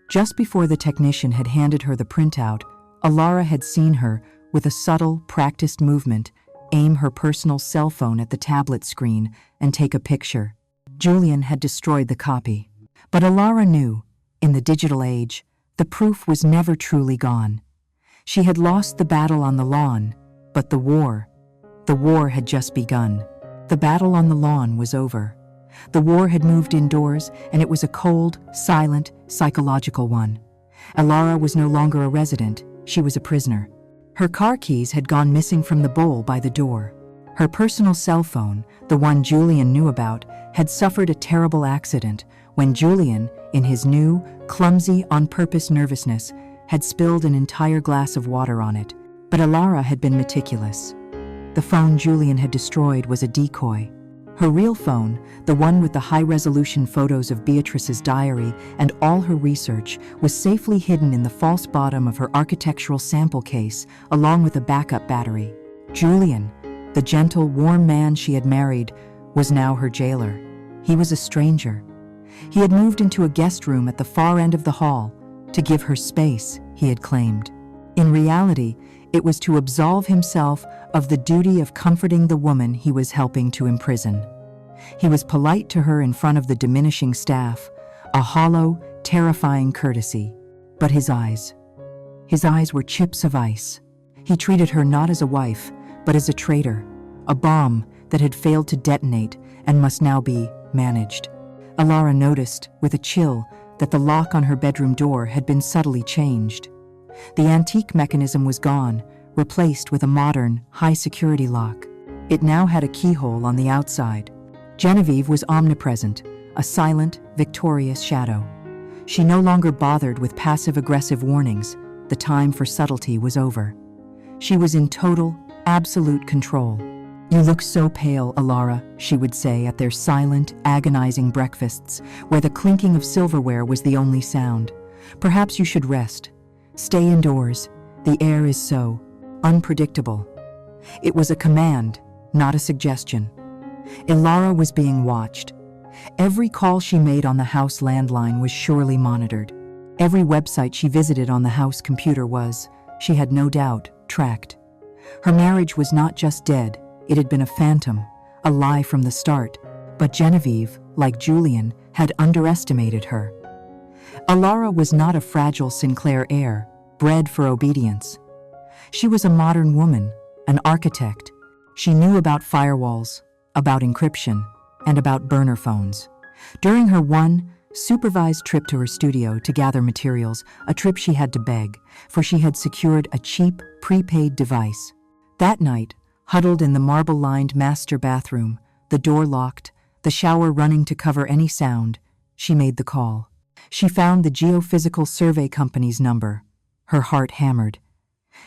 Just before the technician had handed her the printout, Alara had seen her, with a subtle, practiced movement, aim her personal cell phone at the tablet screen and take a picture. Julian had destroyed the copy. But Alara knew, in the digital age, the proof was never truly gone. She had lost the battle on the lawn, but the war had just begun. The battle on the lawn was over. The war had moved indoors, and it was a cold, silent, psychological one. Alara was no longer a resident, she was a prisoner. Her car keys had gone missing from the bowl by the door. Her personal cell phone, the one Julian knew about, had suffered a terrible accident when Julian, in his new, clumsy, on-purpose nervousness, had spilled an entire glass of water on it. But Alara had been meticulous. The phone Julian had destroyed was a decoy. Her real phone, the one with the high-resolution photos of Beatrice's diary and all her research, was safely hidden in the false bottom of her architectural sample case, along with a backup battery. Julian, The gentle, warm man she had married was now her jailer. He was a stranger. He had moved into a guest room at the far end of the hall to give her space, he had claimed. In reality, it was to absolve himself of the duty of comforting the woman he was helping to imprison. He was polite to her in front of the diminishing staff, a hollow, terrifying courtesy. But his eyes were chips of ice. He treated her not as a wife, but as a traitor, a bomb that had failed to detonate and must now be managed. Alara noticed, with a chill, that the lock on her bedroom door had been subtly changed. The antique mechanism was gone, replaced with a modern, high-security lock. It now had a keyhole on the outside. Genevieve was omnipresent, a silent, victorious shadow. She no longer bothered with passive-aggressive warnings. The time for subtlety was over. She was in total, absolute control. "You look so pale, Alara," she would say at their silent, agonizing breakfasts, where the clinking of silverware was the only sound. "Perhaps you should rest. Stay indoors. The air is so unpredictable." It was a command, not a suggestion. Alara was being watched. Every call she made on the house landline was surely monitored. Every website she visited on the house computer was, she had no doubt, tracked. Her marriage was not just dead, it had been a phantom, a lie from the start. But Genevieve, like Julian, had underestimated her. Alara was not a fragile Sinclair heir, bred for obedience. She was a modern woman, an architect. She knew about firewalls, about encryption, and about burner phones. During her one supervised trip to her studio to gather materials, a trip she had to beg, for she had secured a cheap, prepaid device. That night, huddled in the marble-lined master bathroom, the door locked, the shower running to cover any sound, she made the call. She found the geophysical survey company's number. Her heart hammered.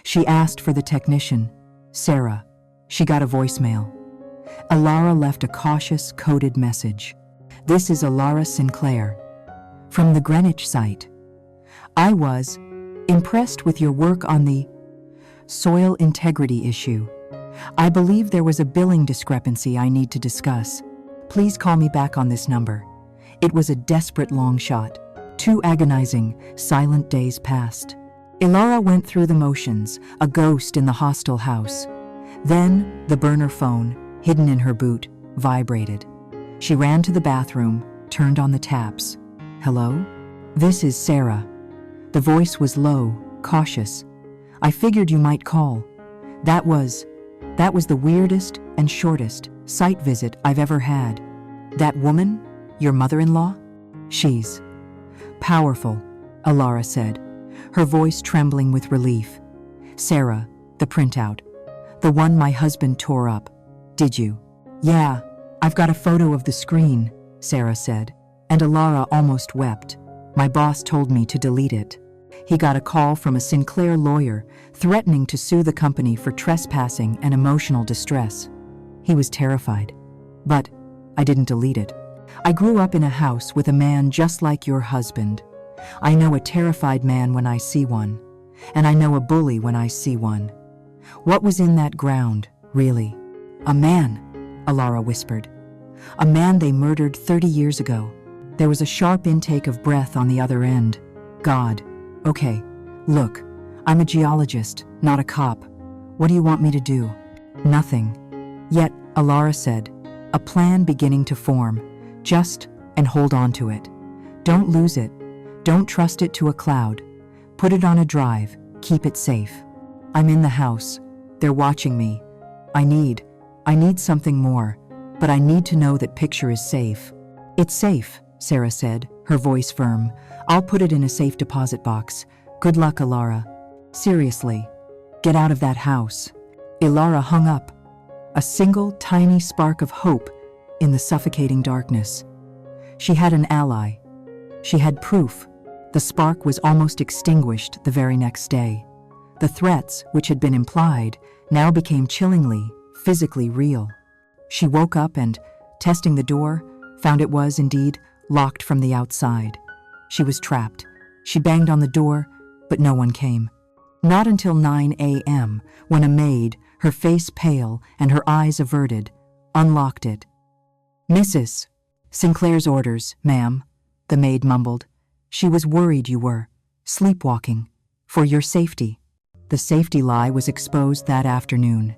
She asked for the technician, Sarah. She got a voicemail. Alara left a cautious, coded message. "This is Alara Sinclair. From the Greenwich site. I was impressed with your work on the soil integrity issue. I believe there was a billing discrepancy I need to discuss. Please call me back on this number." It was a desperate long shot. 2 agonizing, silent days passed. Alara went through the motions, a ghost in the hostile house. Then, the burner phone, hidden in her boot, vibrated. She ran to the bathroom, turned on the taps. "Hello? This is Sarah." The voice was low, cautious. "I figured you might call. That was the weirdest and shortest site visit I've ever had. That woman, your mother-in-law? She's powerful," Alara said, her voice trembling with relief. "Sarah, the printout. The one my husband tore up. Did you?" "Yeah, I've got a photo of the screen," Sarah said, and Alara almost wept. "My boss told me to delete it. He got a call from a Sinclair lawyer threatening to sue the company for trespassing and emotional distress. He was terrified. But I didn't delete it. I grew up in a house with a man just like your husband. I know a terrified man when I see one, and I know a bully when I see one. What was in that ground, really? A man," Alara whispered. "A man they murdered 30 years ago." There was a sharp intake of breath on the other end. "God. Okay, look, I'm a geologist, not a cop. What do you want me to do?" "Nothing." Yet, Alara said, a plan beginning to form. "Just, and hold on to it. Don't lose it. Don't trust it to a cloud. Put it on a drive. Keep it safe. I'm in the house. They're watching me. I need something more, but I need to know that picture is safe." "It's safe," Sarah said, her voice firm. "I'll put it in a safe deposit box. Good luck, Alara. Seriously, get out of that house." Alara hung up, a single tiny spark of hope in the suffocating darkness. She had an ally. She had proof. The spark was almost extinguished the very next day. The threats, which had been implied, now became chillingly, physically real. She woke up and, testing the door, found it was, indeed, locked from the outside. She was trapped. She banged on the door, but no one came. Not until 9 a.m., when a maid, her face pale and her eyes averted, unlocked it. "Mrs. Sinclair's orders, ma'am," the maid mumbled. "She was worried you were sleepwalking. For your safety." The safety lie was exposed that afternoon.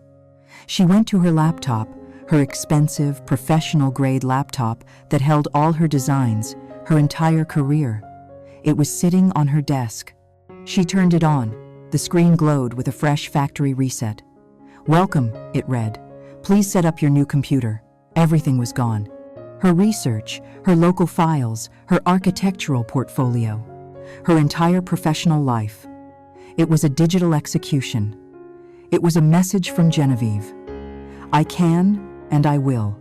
She went to her laptop, her expensive, professional-grade laptop that held all her designs, her entire career. It was sitting on her desk. She turned it on. The screen glowed with a fresh factory reset. "Welcome," it read. "Please set up your new computer." Everything was gone. Her research, her local files, her architectural portfolio, her entire professional life. It was a digital execution. It was a message from Genevieve. "I can, and I will,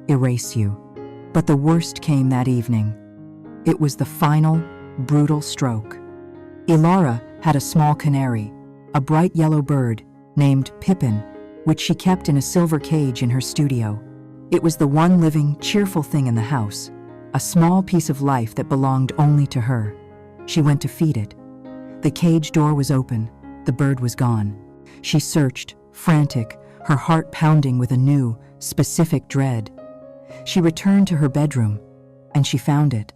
erase you." But the worst came that evening. It was the final, brutal stroke. Ilara had a small canary, a bright yellow bird named Pippin, which she kept in a silver cage in her studio. It was the one living, cheerful thing in the house, a small piece of life that belonged only to her. She went to feed it. The cage door was open. The bird was gone. She searched, frantic, her heart pounding with a new, specific dread. She returned to her bedroom, and she found it.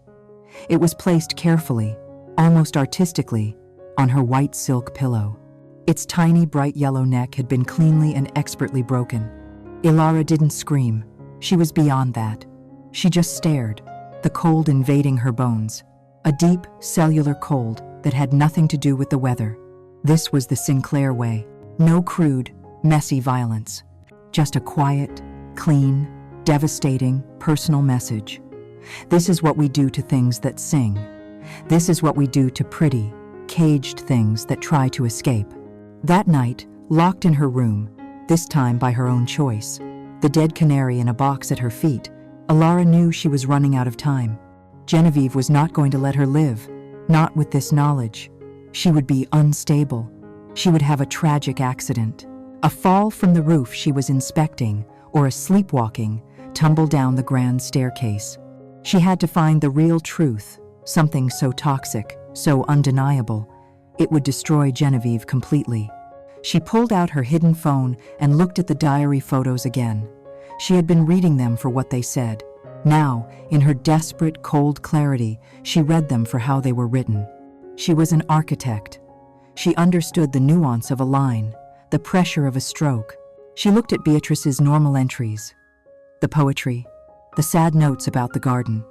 It was placed carefully, almost artistically, on her white silk pillow. Its tiny, bright yellow neck had been cleanly and expertly broken. Ilara didn't scream. She was beyond that. She just stared, the cold invading her bones, a deep, cellular cold that had nothing to do with the weather. This was the Sinclair way. No crude, messy violence. Just a quiet, clean, devastating, personal message. This is what we do to things that sing. This is what we do to pretty, caged things that try to escape. That night, locked in her room, this time by her own choice, the dead canary in a box at her feet, Ilara knew she was running out of time. Genevieve was not going to let her live, not with this knowledge. She would be unstable. She would have a tragic accident. A fall from the roof she was inspecting, or a sleepwalking, tumble down the grand staircase. She had to find the real truth, something so toxic, so undeniable, it would destroy Genevieve completely. She pulled out her hidden phone and looked at the diary photos again. She had been reading them for what they said. Now, in her desperate, cold clarity, she read them for how they were written. She was an architect. She understood the nuance of a line, the pressure of a stroke. She looked at Beatrice's normal entries, the poetry, the sad notes about the garden.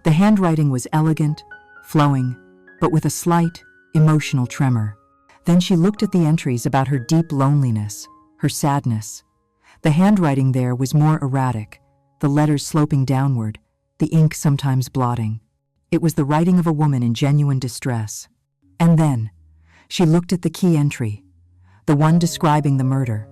The handwriting was elegant, flowing, but with a slight, emotional tremor. Then she looked at the entries about her deep loneliness, her sadness. The handwriting there was more erratic, the letters sloping downward, the ink sometimes blotting. It was the writing of a woman in genuine distress. And then, she looked at the key entry, the one describing the murder,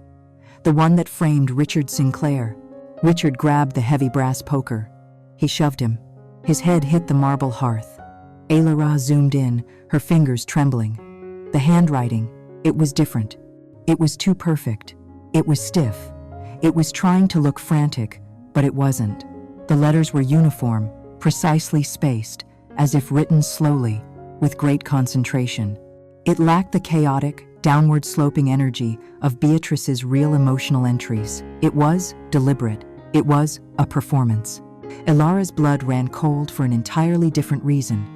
the one that framed Richard Sinclair. Richard grabbed the heavy brass poker. He shoved him. His head hit the marble hearth. Ilara zoomed in, her fingers trembling. The handwriting, it was different. It was too perfect. It was stiff. It was trying to look frantic, but it wasn't. The letters were uniform, precisely spaced, as if written slowly, with great concentration. It lacked the chaotic, downward-sloping energy of Beatrice's real emotional entries. It was deliberate. It was a performance. Ilara's blood ran cold for an entirely different reason.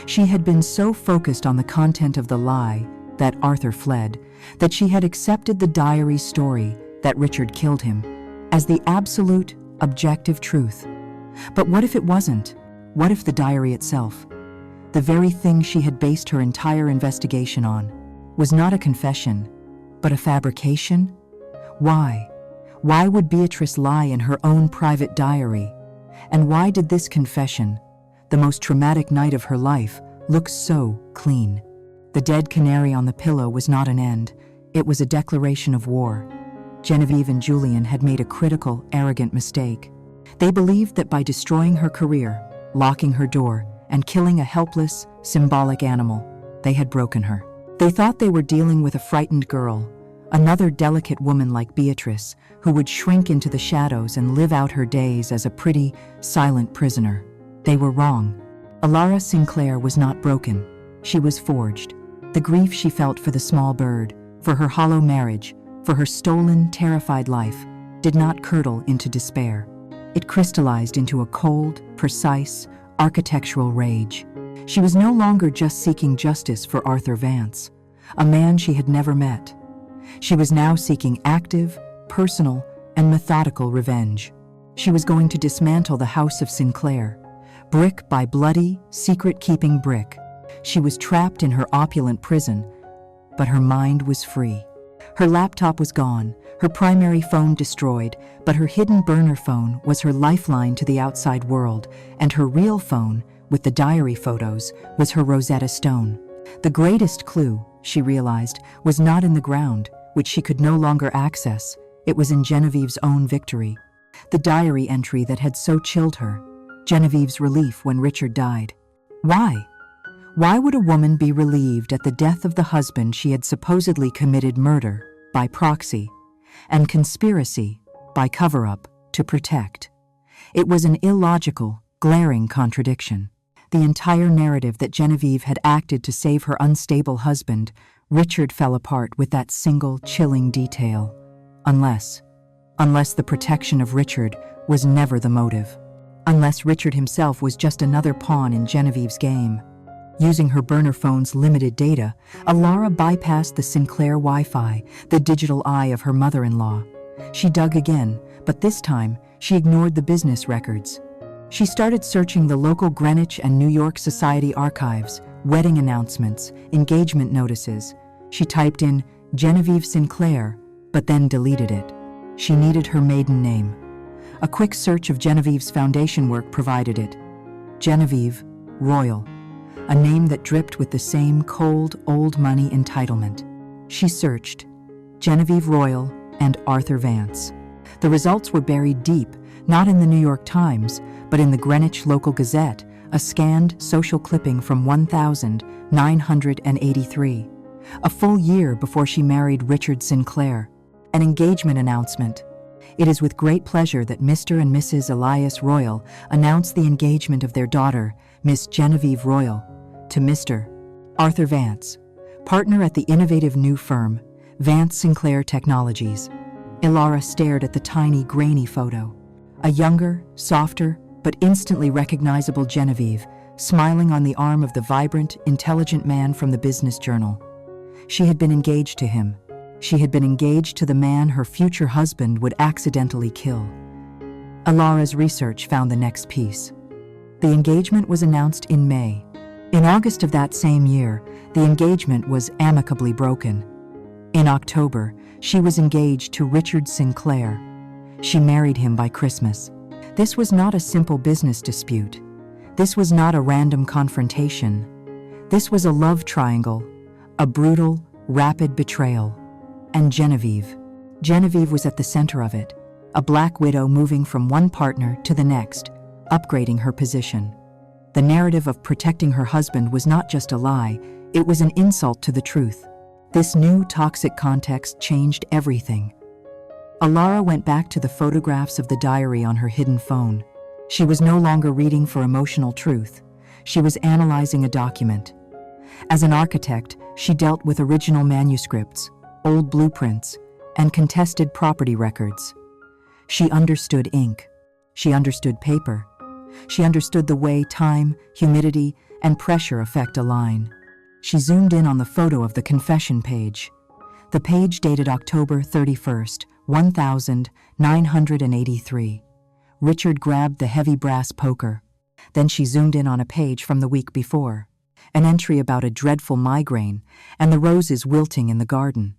She had been so focused on the content of the lie, that Arthur fled, that she had accepted the diary's story, that Richard killed him, as the absolute, objective truth. But what if it wasn't? What if the diary itself, the very thing she had based her entire investigation on, was not a confession, but a fabrication? Why? Why would Beatrice lie in her own private diary? And why did this confession, the most traumatic night of her life, look so clean? The dead canary on the pillow was not an end. It was a declaration of war. Genevieve and Julian had made a critical, arrogant mistake. They believed that by destroying her career, locking her door, and killing a helpless, symbolic animal, they had broken her. They thought they were dealing with a frightened girl, another delicate woman like Beatrice, who would shrink into the shadows and live out her days as a pretty, silent prisoner. They were wrong. Ilara Sinclair was not broken. She was forged. The grief she felt for the small bird, for her hollow marriage, for her stolen, terrified life did not curdle into despair. It crystallized into a cold, precise, architectural rage. She was no longer just seeking justice for Arthur Vance, a man she had never met. She was now seeking active, personal, and methodical revenge. She was going to dismantle the house of Sinclair, brick by bloody, secret-keeping brick. She was trapped in her opulent prison, but her mind was free. Her laptop was gone, her primary phone destroyed, but her hidden burner phone was her lifeline to the outside world, and her real phone, with the diary photos, was her Rosetta Stone. The greatest clue, she realized, was not in the ground, which she could no longer access. It was in Genevieve's own victory. The diary entry that had so chilled her, Genevieve's relief when Richard died. Why? Why would a woman be relieved at the death of the husband she had supposedly committed murder, by proxy, and conspiracy, by cover-up, to protect? It was an illogical, glaring contradiction. The entire narrative that Genevieve had acted to save her unstable husband, Richard, fell apart with that single, chilling detail. Unless the protection of Richard was never the motive. Unless Richard himself was just another pawn in Genevieve's game. Using her burner phone's limited data, Alara bypassed the Sinclair Wi-Fi, the digital eye of her mother-in-law. She dug again, but this time she ignored the business records. She started searching the local Greenwich and New York Society archives, wedding announcements, engagement notices. She typed in Genevieve Sinclair, but then deleted it. She needed her maiden name. A quick search of Genevieve's foundation work provided it. Genevieve Royal. A name that dripped with the same cold, old money entitlement. She searched Genevieve Royal and Arthur Vance. The results were buried deep, not in the New York Times, but in the Greenwich Local Gazette, a scanned social clipping from 1983, a full year before she married Richard Sinclair. An engagement announcement. It is with great pleasure that Mr. and Mrs. Elias Royal announce the engagement of their daughter, Miss Genevieve Royal, to Mr. Arthur Vance, partner at the innovative new firm, Vance Sinclair Technologies. Ilara stared at the tiny, grainy photo. A younger, softer, but instantly recognizable Genevieve, smiling on the arm of the vibrant, intelligent man from the Business Journal. She had been engaged to him. She had been engaged to the man her future husband would accidentally kill. Ilara's research found the next piece. The engagement was announced in May. In August of that same year, the engagement was amicably broken. In October, she was engaged to Richard Sinclair. She married him by Christmas. This was not a simple business dispute. This was not a random confrontation. This was a love triangle, a brutal, rapid betrayal. And Genevieve. Genevieve was at the center of it, a black widow moving from one partner to the next, upgrading her position. The narrative of protecting her husband was not just a lie, it was an insult to the truth. This new toxic context changed everything. Ilara went back to the photographs of the diary on her hidden phone. She was no longer reading for emotional truth. She was analyzing a document. As an architect, she dealt with original manuscripts, old blueprints, and contested property records. She understood ink. She understood paper. She understood the way time, humidity, and pressure affect a line. She zoomed in on the photo of the confession page. The page dated October 31st, 1983. Richard grabbed the heavy brass poker. Then she zoomed in on a page from the week before, an entry about a dreadful migraine and the roses wilting in the garden.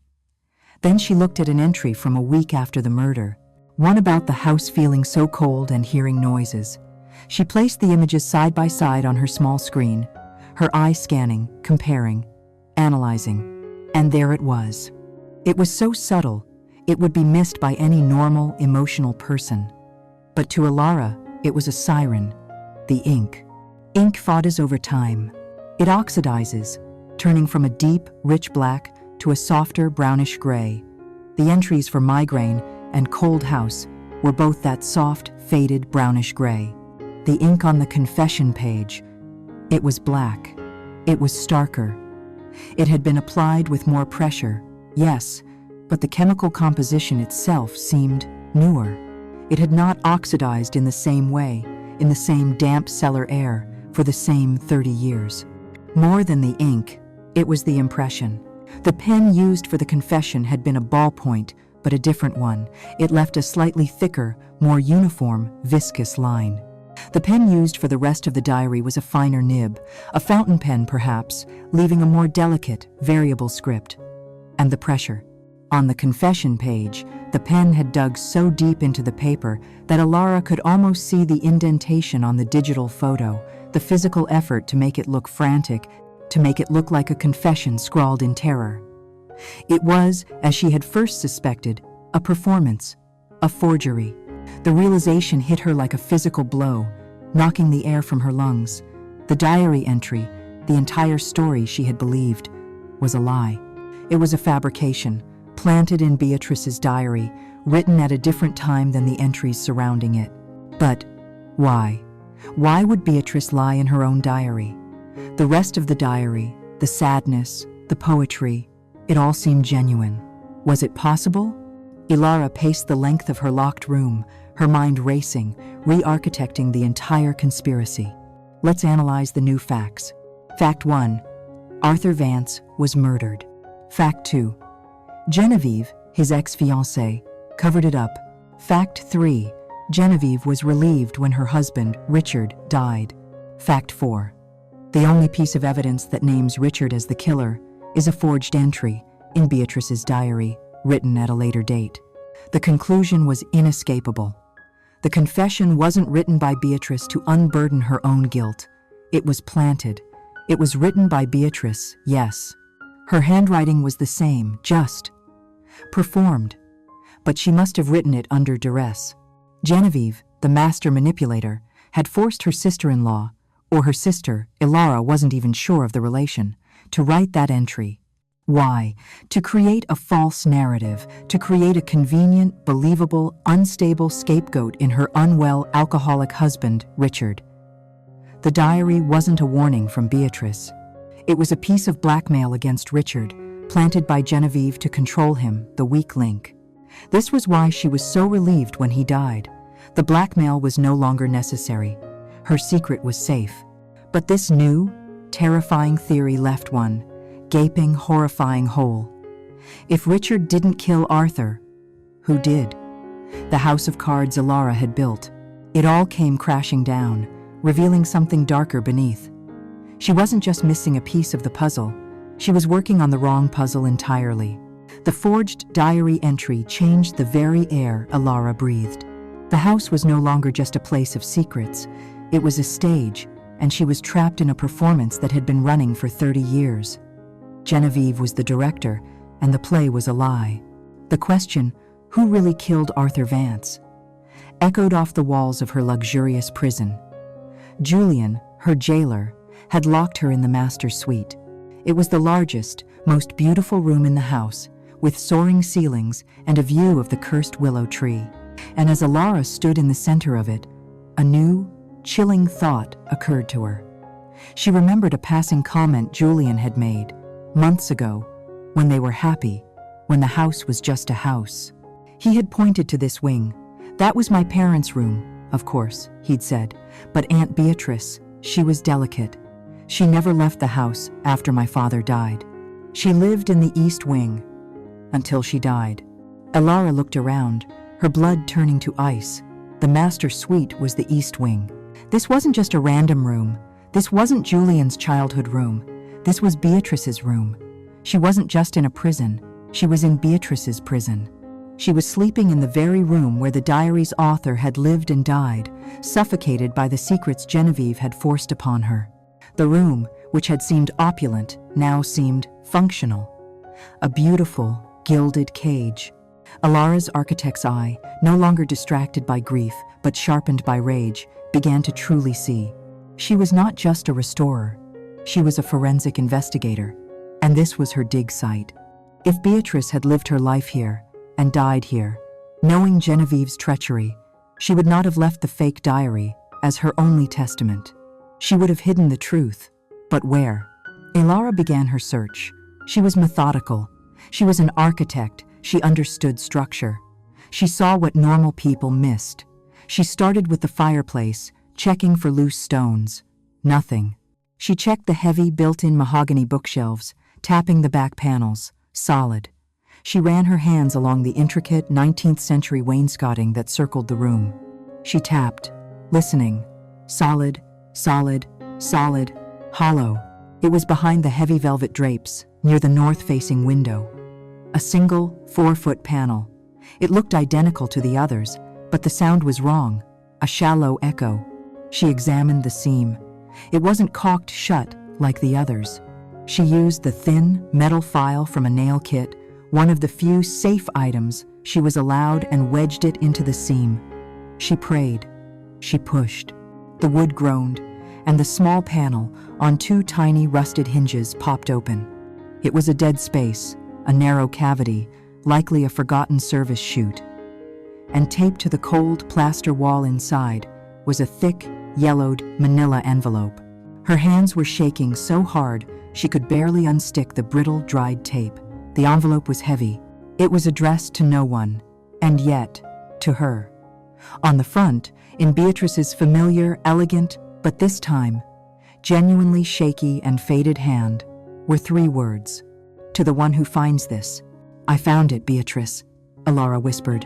Then she looked at an entry from a week after the murder, one about the house feeling so cold and hearing noises. She placed the images side by side on her small screen, her eye scanning, comparing, analyzing. And there it was. It was so subtle, it would be missed by any normal, emotional person. But to Ilara, it was a siren. The ink. Ink fades over time. It oxidizes, turning from a deep, rich black to a softer, brownish gray. The entries for migraine and cold house were both that soft, faded, brownish gray. The ink on the confession page, it was black. It was starker. It had been applied with more pressure, yes, but the chemical composition itself seemed newer. It had not oxidized in the same way, in the same damp cellar air, for the same 30 years. More than the ink, it was the impression. The pen used for the confession had been a ballpoint, but a different one. It left a slightly thicker, more uniform, viscous line. The pen used for the rest of the diary was a finer nib, a fountain pen perhaps, leaving a more delicate, variable script. And the pressure. On the confession page, the pen had dug so deep into the paper that Alara could almost see the indentation on the digital photo, the physical effort to make it look frantic, to make it look like a confession scrawled in terror. It was, as she had first suspected, a performance, a forgery. The realization hit her like a physical blow, knocking the air from her lungs. The diary entry, the entire story she had believed, was a lie. It was a fabrication, planted in Beatrice's diary, written at a different time than the entries surrounding it. But why? Why would Beatrice lie in her own diary? The rest of the diary, the sadness, the poetry, it all seemed genuine. Was it possible? Alara paced the length of her locked room, her mind racing, re-architecting the entire conspiracy. Let's analyze the new facts. Fact 1. Arthur Vance was murdered. Fact 2. Genevieve, his ex-fiancée, covered it up. Fact 3. Genevieve was relieved when her husband, Richard, died. Fact 4. The only piece of evidence that names Richard as the killer is a forged entry in Beatrice's diary, written at a later date. The conclusion was inescapable. The confession wasn't written by Beatrice to unburden her own guilt. It was planted. It was written by Beatrice, yes. Her handwriting was the same, just performed. But she must have written it under duress. Genevieve, the master manipulator, had forced her sister-in-law, or her sister, Alara wasn't even sure of the relation, to write that entry. Why? To create a false narrative, to create a convenient, believable, unstable scapegoat in her unwell, alcoholic husband, Richard. The diary wasn't a warning from Beatrice. It was a piece of blackmail against Richard, planted by Genevieve to control him, the weak link. This was why she was so relieved when he died. The blackmail was no longer necessary. Her secret was safe. But this new, terrifying theory left one gaping, horrifying hole. If Richard didn't kill Arthur, who did? The house of cards Alara had built. It all came crashing down, revealing something darker beneath. She wasn't just missing a piece of the puzzle, she was working on the wrong puzzle entirely. The forged diary entry changed the very air Alara breathed. The house was no longer just a place of secrets, it was a stage, and she was trapped in a performance that had been running for 30 years. Genevieve was the director, and the play was a lie. The question, who really killed Arthur Vance, echoed off the walls of her luxurious prison. Julian, her jailer, had locked her in the master suite. It was the largest, most beautiful room in the house, with soaring ceilings and a view of the cursed willow tree. And as Alara stood in the center of it, a new, chilling thought occurred to her. She remembered a passing comment Julian had made months ago, when they were happy, when the house was just a house. He had pointed to this wing. That was my parents' room, of course, he'd said, but Aunt Beatrice, she was delicate. She never left the house after my father died. She lived in the East Wing, until she died. Alara looked around, her blood turning to ice. The master suite was the East Wing. This wasn't just a random room. This wasn't Julian's childhood room. This was Beatrice's room. She wasn't just in a prison, she was in Beatrice's prison. She was sleeping in the very room where the diary's author had lived and died, suffocated by the secrets Genevieve had forced upon her. The room, which had seemed opulent, now seemed functional. A beautiful, gilded cage. Alara's architect's eye, no longer distracted by grief, but sharpened by rage, began to truly see. She was not just a restorer. She was a forensic investigator, and this was her dig site. If Beatrice had lived her life here and died here, knowing Genevieve's treachery, she would not have left the fake diary as her only testament. She would have hidden the truth. But where? Alara began her search. She was methodical. She was an architect. She understood structure. She saw what normal people missed. She started with the fireplace, checking for loose stones. Nothing. She checked the heavy, built-in mahogany bookshelves, tapping the back panels. Solid. She ran her hands along the intricate 19th-century wainscoting that circled the room. She tapped, listening. Solid, solid, solid, hollow. It was behind the heavy velvet drapes, near the north-facing window. A single, 4-foot panel. It looked identical to the others, but the sound was wrong. A shallow echo. She examined the seam. It wasn't caulked shut like the others. She used the thin, metal file from a nail kit, one of the few safe items she was allowed, and wedged it into the seam. She prayed. She pushed. The wood groaned, and the small panel, on 2 tiny rusted hinges, popped open. It was a dead space, a narrow cavity, likely a forgotten service chute. And taped to the cold plaster wall inside was a thick, yellowed manila envelope. Her hands were shaking so hard she could barely unstick the brittle, dried tape. The envelope was heavy. It was addressed to no one, and yet, to her. On the front, in Beatrice's familiar, elegant, but this time, genuinely shaky and faded hand, were 3 words. To the one who finds this. "I found it, Beatrice," Alara whispered,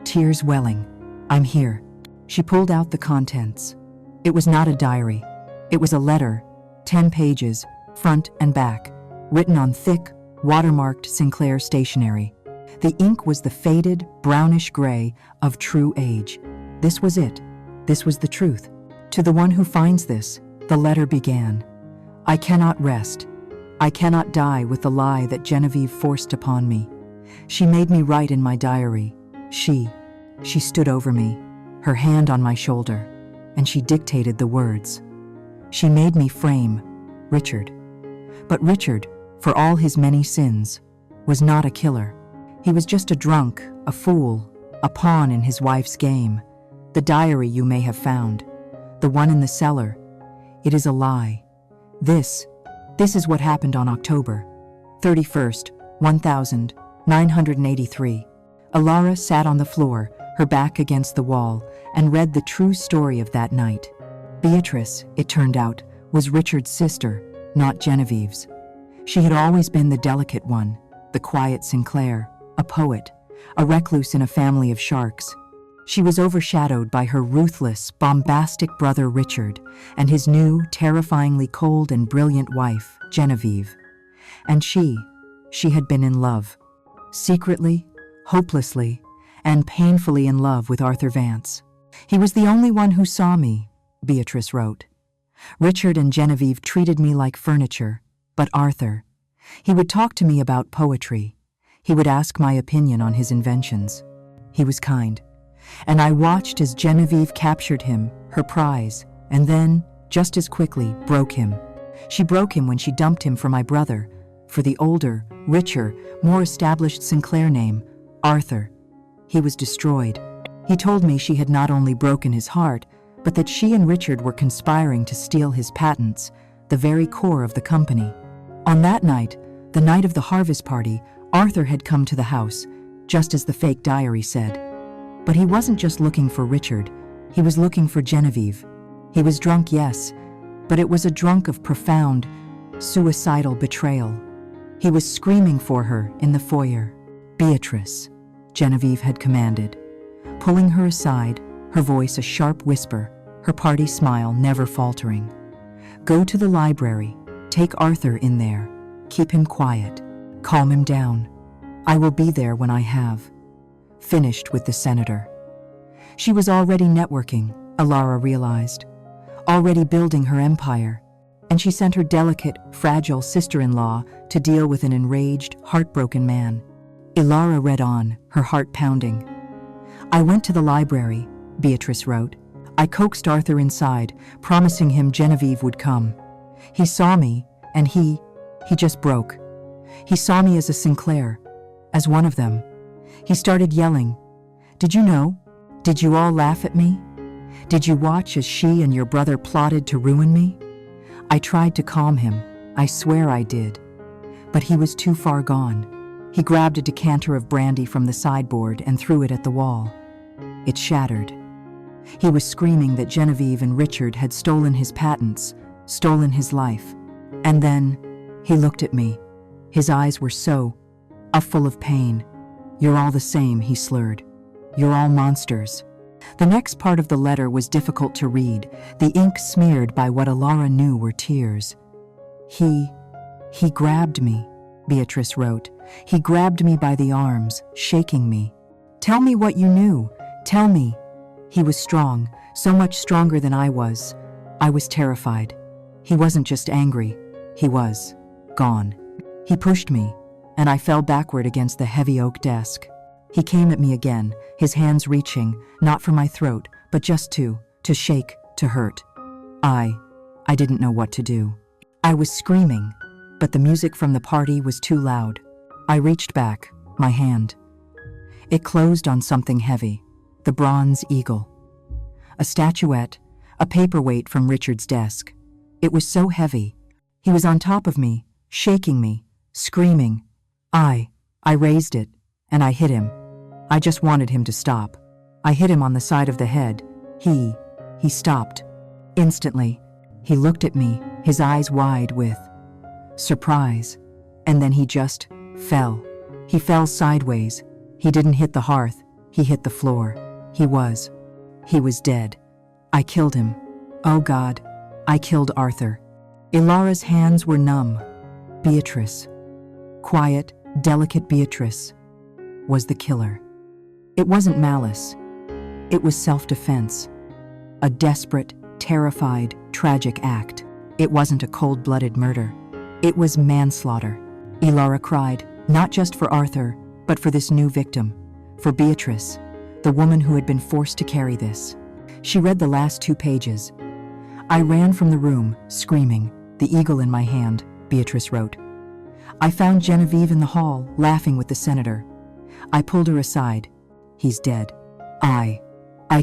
tears welling. "I'm here." She pulled out the contents. It was not a diary. It was a letter, 10 pages, front and back, written on thick, watermarked Sinclair stationery. The ink was the faded, brownish gray of true age. This was it. This was the truth. To the one who finds this, the letter began. "I cannot rest. I cannot die with the lie that Genevieve forced upon me. She made me write in my diary. She stood over me, her hand on my shoulder, and she dictated the words. She made me frame Richard. But Richard, for all his many sins, was not a killer. He was just a drunk, a fool, a pawn in his wife's game. The diary you may have found, the one in the cellar, it is a lie. This is what happened on October 31st, 1983. Alara sat on the floor, her back against the wall, and read the true story of that night. Beatrice, it turned out, was Richard's sister, not Genevieve's. She had always been the delicate one, the quiet Sinclair, a poet, a recluse in a family of sharks. She was overshadowed by her ruthless, bombastic brother Richard and his new, terrifyingly cold and brilliant wife, Genevieve. And she had been in love. Secretly, hopelessly, and painfully in love with Arthur Vance. "He was the only one who saw me," Beatrice wrote. "Richard and Genevieve treated me like furniture, but Arthur, he would talk to me about poetry. He would ask my opinion on his inventions. He was kind. And I watched as Genevieve captured him, her prize, and then, just as quickly, broke him. She broke him when she dumped him for my brother, for the older, richer, more established Sinclair name, Arthur. He was destroyed. He told me she had not only broken his heart, but that she and Richard were conspiring to steal his patents, the very core of the company. On that night, the night of the harvest party, Arthur had come to the house, just as the fake diary said. But he wasn't just looking for Richard, he was looking for Genevieve. He was drunk, yes, but it was a drunk of profound, suicidal betrayal. He was screaming for her in the foyer. "Beatrice," Genevieve had commanded. Pulling her aside, her voice a sharp whisper, her party smile never faltering. "Go to the library, take Arthur in there, keep him quiet, calm him down. I will be there when I have finished with the senator." She was already networking, Alara realized, already building her empire, and she sent her delicate, fragile sister-in-law to deal with an enraged, heartbroken man. Alara read on, her heart pounding. "I went to the library," Beatrice wrote. "I coaxed Arthur inside, promising him Genevieve would come. He saw me, and he just broke. He saw me as a Sinclair, as one of them. He started yelling, 'Did you know? Did you all laugh at me? Did you watch as she and your brother plotted to ruin me?' I tried to calm him, I swear I did. But he was too far gone. He grabbed a decanter of brandy from the sideboard and threw it at the wall. It shattered. He was screaming that Genevieve and Richard had stolen his patents, stolen his life. And then he looked at me. His eyes were so full of pain. "You're all the same," he slurred. "You're all monsters." The next part of the letter was difficult to read, the ink smeared by what Alara knew were tears. He grabbed me," Beatrice wrote. "He grabbed me by the arms, shaking me. Tell me what you knew. Tell me." He was strong, so much stronger than I was. I was terrified. He wasn't just angry. He was gone. He pushed me, and I fell backward against the heavy oak desk. He came at me again, his hands reaching, not for my throat, but just to shake, to hurt. I didn't know what to do. I was screaming, but the music from the party was too loud. I reached back, my hand. It closed on something heavy, the bronze eagle. A statuette, a paperweight from Richard's desk. It was so heavy. He was on top of me, shaking me, screaming. I raised it, and I hit him. I just wanted him to stop. I hit him on the side of the head. He stopped. Instantly, he looked at me, his eyes wide with surprise. And then he just fell. He fell sideways. He didn't hit the hearth. He hit the floor. He was dead. I killed him. Oh God, I killed Arthur. Ilara's hands were numb. Beatrice, quiet, delicate Beatrice, was the killer. It wasn't malice. It was self-defense. A desperate, terrified, tragic act. It wasn't a cold-blooded murder. It was manslaughter. Ilara cried, not just for Arthur, but for this new victim, for Beatrice, the woman who had been forced to carry this. She read the last 2 pages. I ran from the room, screaming, the eagle in my hand, Beatrice wrote. I found Genevieve in the hall, laughing with the senator. I pulled her aside. He's dead. I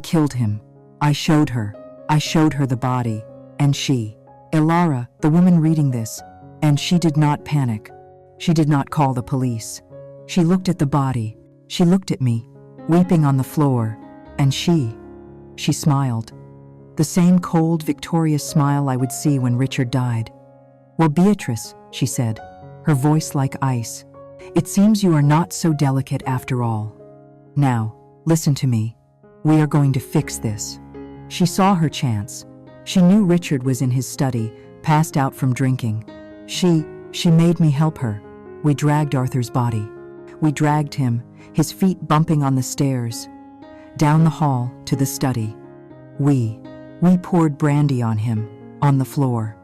killed him. I showed her the body. And she, Ilara, the woman reading this, and she did not panic. She did not call the police. She looked at the body. She looked at me, weeping on the floor, and she smiled. The same cold, victorious smile I would see when Richard died. Well, Beatrice, she said, her voice like ice, it seems you are not so delicate after all. Now, listen to me. We are going to fix this. She saw her chance. She knew Richard was in his study, passed out from drinking. She made me help her. We dragged Arthur's body. We dragged him, his feet bumping on the stairs, down the hall to the study. We poured brandy on him, on the floor.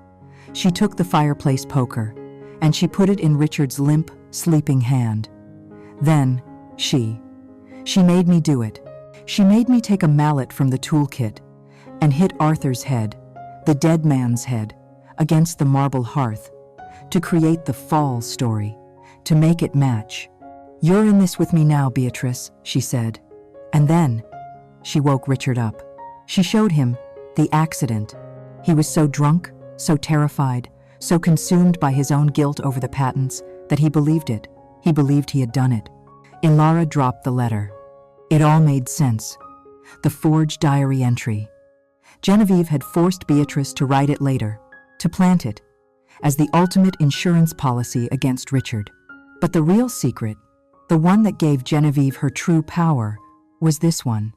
She took the fireplace poker, and she put it in Richard's limp, sleeping hand. Then, she made me do it. She made me take a mallet from the toolkit and hit Arthur's head, the dead man's head, against the marble hearth, to create the fall story, to make it match. You're in this with me now, Beatrice, she said. And then, she woke Richard up. She showed him the accident. He was so drunk, so terrified, so consumed by his own guilt over the patents that he believed it. He believed he had done it. Ilara dropped the letter. It all made sense. The forged diary entry. Genevieve had forced Beatrice to write it later, to plant it, as the ultimate insurance policy against Richard. But the real secret, the one that gave Genevieve her true power, was this one.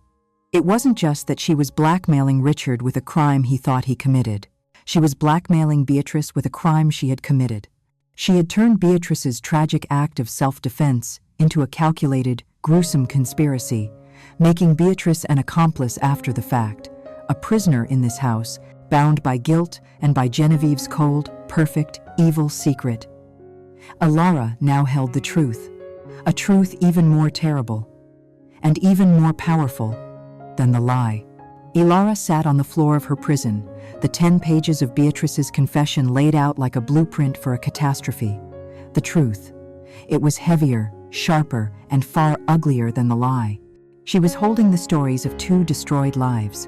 It wasn't just that she was blackmailing Richard with a crime he thought he committed. She was blackmailing Beatrice with a crime she had committed. She had turned Beatrice's tragic act of self-defense into a calculated, gruesome conspiracy, making Beatrice an accomplice after the fact, a prisoner in this house, bound by guilt and by Genevieve's cold, perfect, evil secret. Ilara now held the truth, a truth even more terrible, and even more powerful than the lie. Ilara sat on the floor of her prison, the 10 pages of Beatrice's confession laid out like a blueprint for a catastrophe. The truth. It was heavier, sharper, and far uglier than the lie. She was holding the stories of 2 destroyed lives.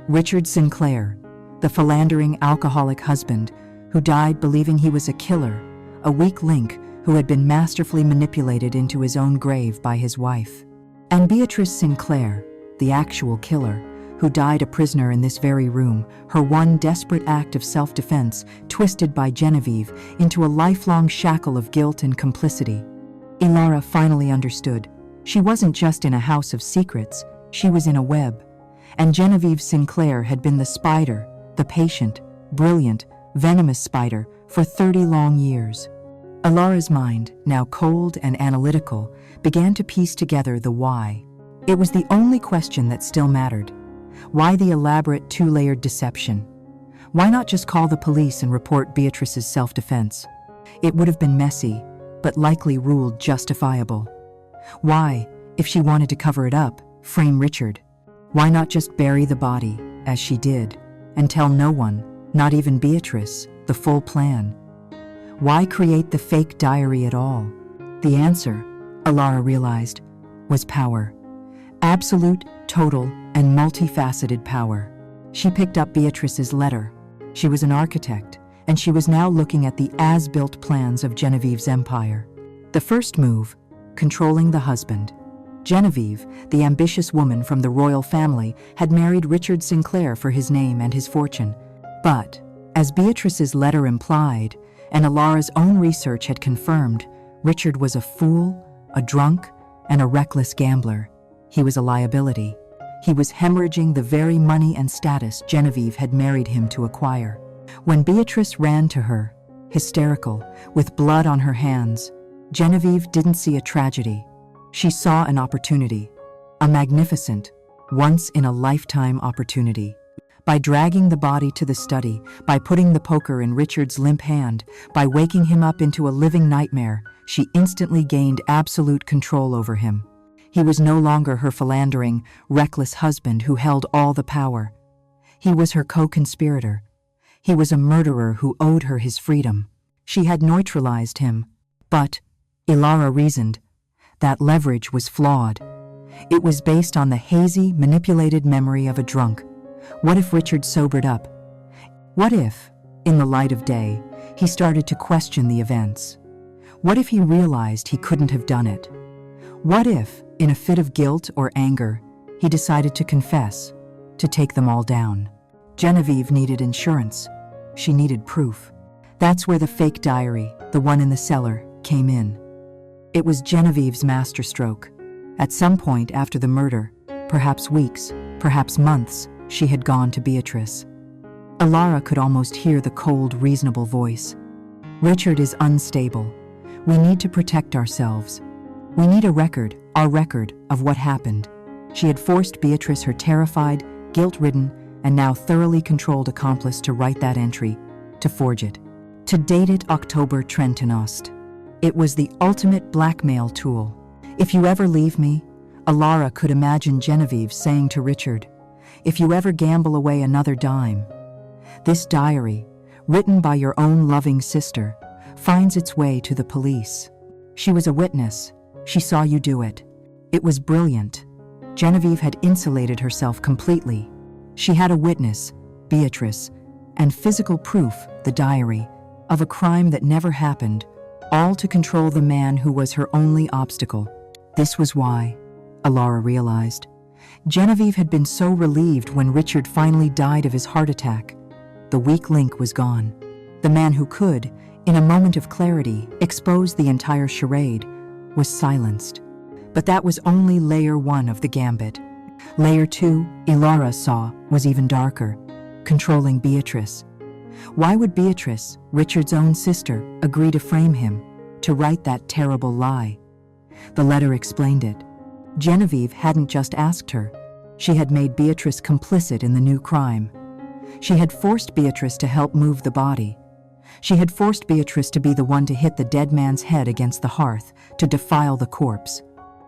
Richard Sinclair, the philandering alcoholic husband who died believing he was a killer, a weak link who had been masterfully manipulated into his own grave by his wife. And Beatrice Sinclair, the actual killer, who died a prisoner in this very room, her one desperate act of self-defense twisted by Genevieve into a lifelong shackle of guilt and complicity. Ilara finally understood. She wasn't just in a house of secrets, she was in a web. And Genevieve Sinclair had been the spider, the patient, brilliant, venomous spider, for 30 long years. Ilara's mind, now cold and analytical, began to piece together the why. It was the only question that still mattered. Why the elaborate two-layered deception? Why not just call the police and report Beatrice's self-defense? It would have been messy, but likely ruled justifiable. Why, if she wanted to cover it up, frame Richard? Why not just bury the body, as she did, and tell no one, not even Beatrice, the full plan? Why create the fake diary at all? The answer, Ilara realized, was power. Absolute, total, and multifaceted power. She picked up Beatrice's letter. She was an architect, and she was now looking at the as-built plans of Genevieve's empire. The first move, controlling the husband. Genevieve, the ambitious woman from the royal family, had married Richard Sinclair for his name and his fortune. But, as Beatrice's letter implied, and Ilara's own research had confirmed, Richard was a fool, a drunk, and a reckless gambler. He was a liability. He was hemorrhaging the very money and status Genevieve had married him to acquire. When Beatrice ran to her, hysterical, with blood on her hands, Genevieve didn't see a tragedy. She saw an opportunity, a magnificent, once-in-a-lifetime opportunity. By dragging the body to the study, by putting the poker in Richard's limp hand, by waking him up into a living nightmare, she instantly gained absolute control over him. He was no longer her philandering, reckless husband who held all the power. He was her co-conspirator. He was a murderer who owed her his freedom. She had neutralized him. But, Ilara reasoned, that leverage was flawed. It was based on the hazy, manipulated memory of a drunk. What if Richard sobered up? What if, in the light of day, he started to question the events? What if he realized he couldn't have done it? What if, in a fit of guilt or anger, he decided to confess, to take them all down? Genevieve needed insurance. She needed proof. That's where the fake diary, the one in the cellar, came in. It was Genevieve's masterstroke. At some point after the murder, perhaps weeks, perhaps months, she had gone to Beatrice. Ilara could almost hear the cold, reasonable voice. Richard is unstable. We need to protect ourselves. We need a record, our record, of what happened. She had forced Beatrice, her terrified, guilt-ridden, and now thoroughly controlled accomplice, to write that entry, to forge it, to date it October Trentenost. It was the ultimate blackmail tool. If you ever leave me, Ilara could imagine Genevieve saying to Richard, if you ever gamble away another dime. This diary, written by your own loving sister, finds its way to the police. She was a witness. She saw you do it. It was brilliant. Genevieve had insulated herself completely. She had a witness, Beatrice, and physical proof, the diary, of a crime that never happened, all to control the man who was her only obstacle. This was why, Ilara realized, Genevieve had been so relieved when Richard finally died of his heart attack. The weak link was gone. The man who could, in a moment of clarity, expose the entire charade, was silenced. But that was only layer 1 of the gambit. Layer 2, Ilara saw, was even darker, controlling Beatrice. Why would Beatrice, Richard's own sister, agree to frame him, to write that terrible lie? The letter explained it. Genevieve hadn't just asked her. She had made Beatrice complicit in the new crime. She had forced Beatrice to help move the body. She had forced Beatrice to be the one to hit the dead man's head against the hearth, to defile the corpse.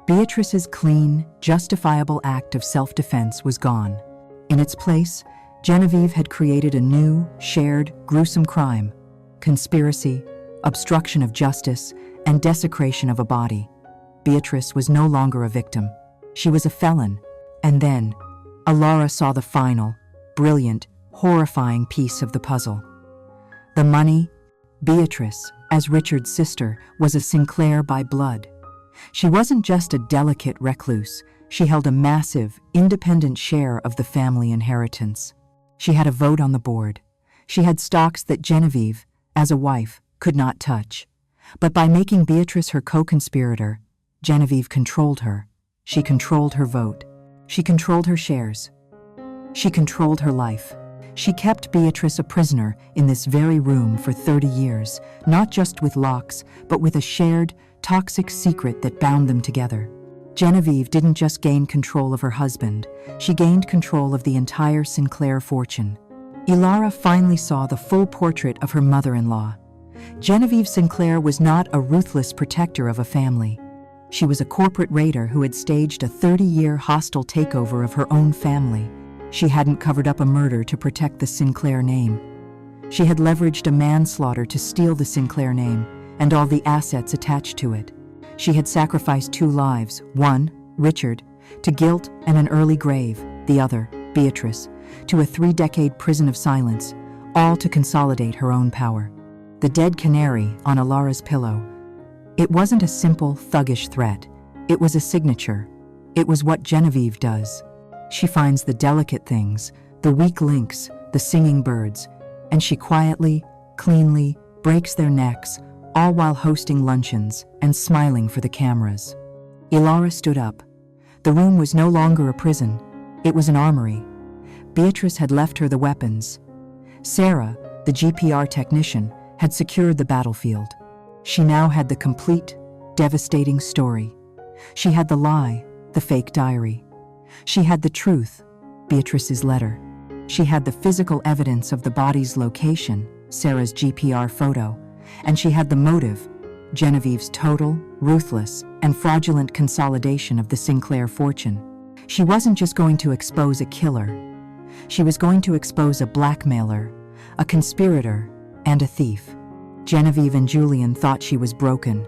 Beatrice's clean, justifiable act of self-defense was gone. In its place, Genevieve had created a new, shared, gruesome crime: conspiracy, obstruction of justice, and desecration of a body. Beatrice was no longer a victim. She was a felon. And then, Ilara saw the final, brilliant, horrifying piece of the puzzle. The money, Beatrice, as Richard's sister, was a Sinclair by blood. She wasn't just a delicate recluse, she held a massive, independent share of the family inheritance. She had a vote on the board. She had stocks that Genevieve, as a wife, could not touch. But by making Beatrice her co-conspirator, Genevieve controlled her. She controlled her vote. She controlled her shares. She controlled her life. She kept Beatrice a prisoner in this very room for 30 years, not just with locks, but with a shared, toxic secret that bound them together. Genevieve didn't just gain control of her husband, she gained control of the entire Sinclair fortune. Ilara finally saw the full portrait of her mother-in-law. Genevieve Sinclair was not a ruthless protector of a family. She was a corporate raider who had staged a 30-year hostile takeover of her own family. She hadn't covered up a murder to protect the Sinclair name. She had leveraged a manslaughter to steal the Sinclair name and all the assets attached to it. She had sacrificed 2 lives, one, Richard, to guilt and an early grave, the other, Beatrice, to a 3-decade prison of silence, all to consolidate her own power. The dead canary on Ilara's pillow. It wasn't a simple, thuggish threat. It was a signature. It was what Genevieve does. She finds the delicate things, the weak links, the singing birds, and she quietly, cleanly breaks their necks, all while hosting luncheons and smiling for the cameras. Ilara stood up. The room was no longer a prison. It was an armory. Beatrice had left her the weapons. Sarah, the GPR technician, had secured the battlefield. She now had the complete, devastating story. She had the lie, the fake diary. She had the truth, Beatrice's letter. She had the physical evidence of the body's location, Sarah's GPR photo, and she had the motive, Genevieve's total, ruthless, and fraudulent consolidation of the Sinclair fortune. She wasn't just going to expose a killer. She was going to expose a blackmailer, a conspirator, and a thief. Genevieve and Julian thought she was broken,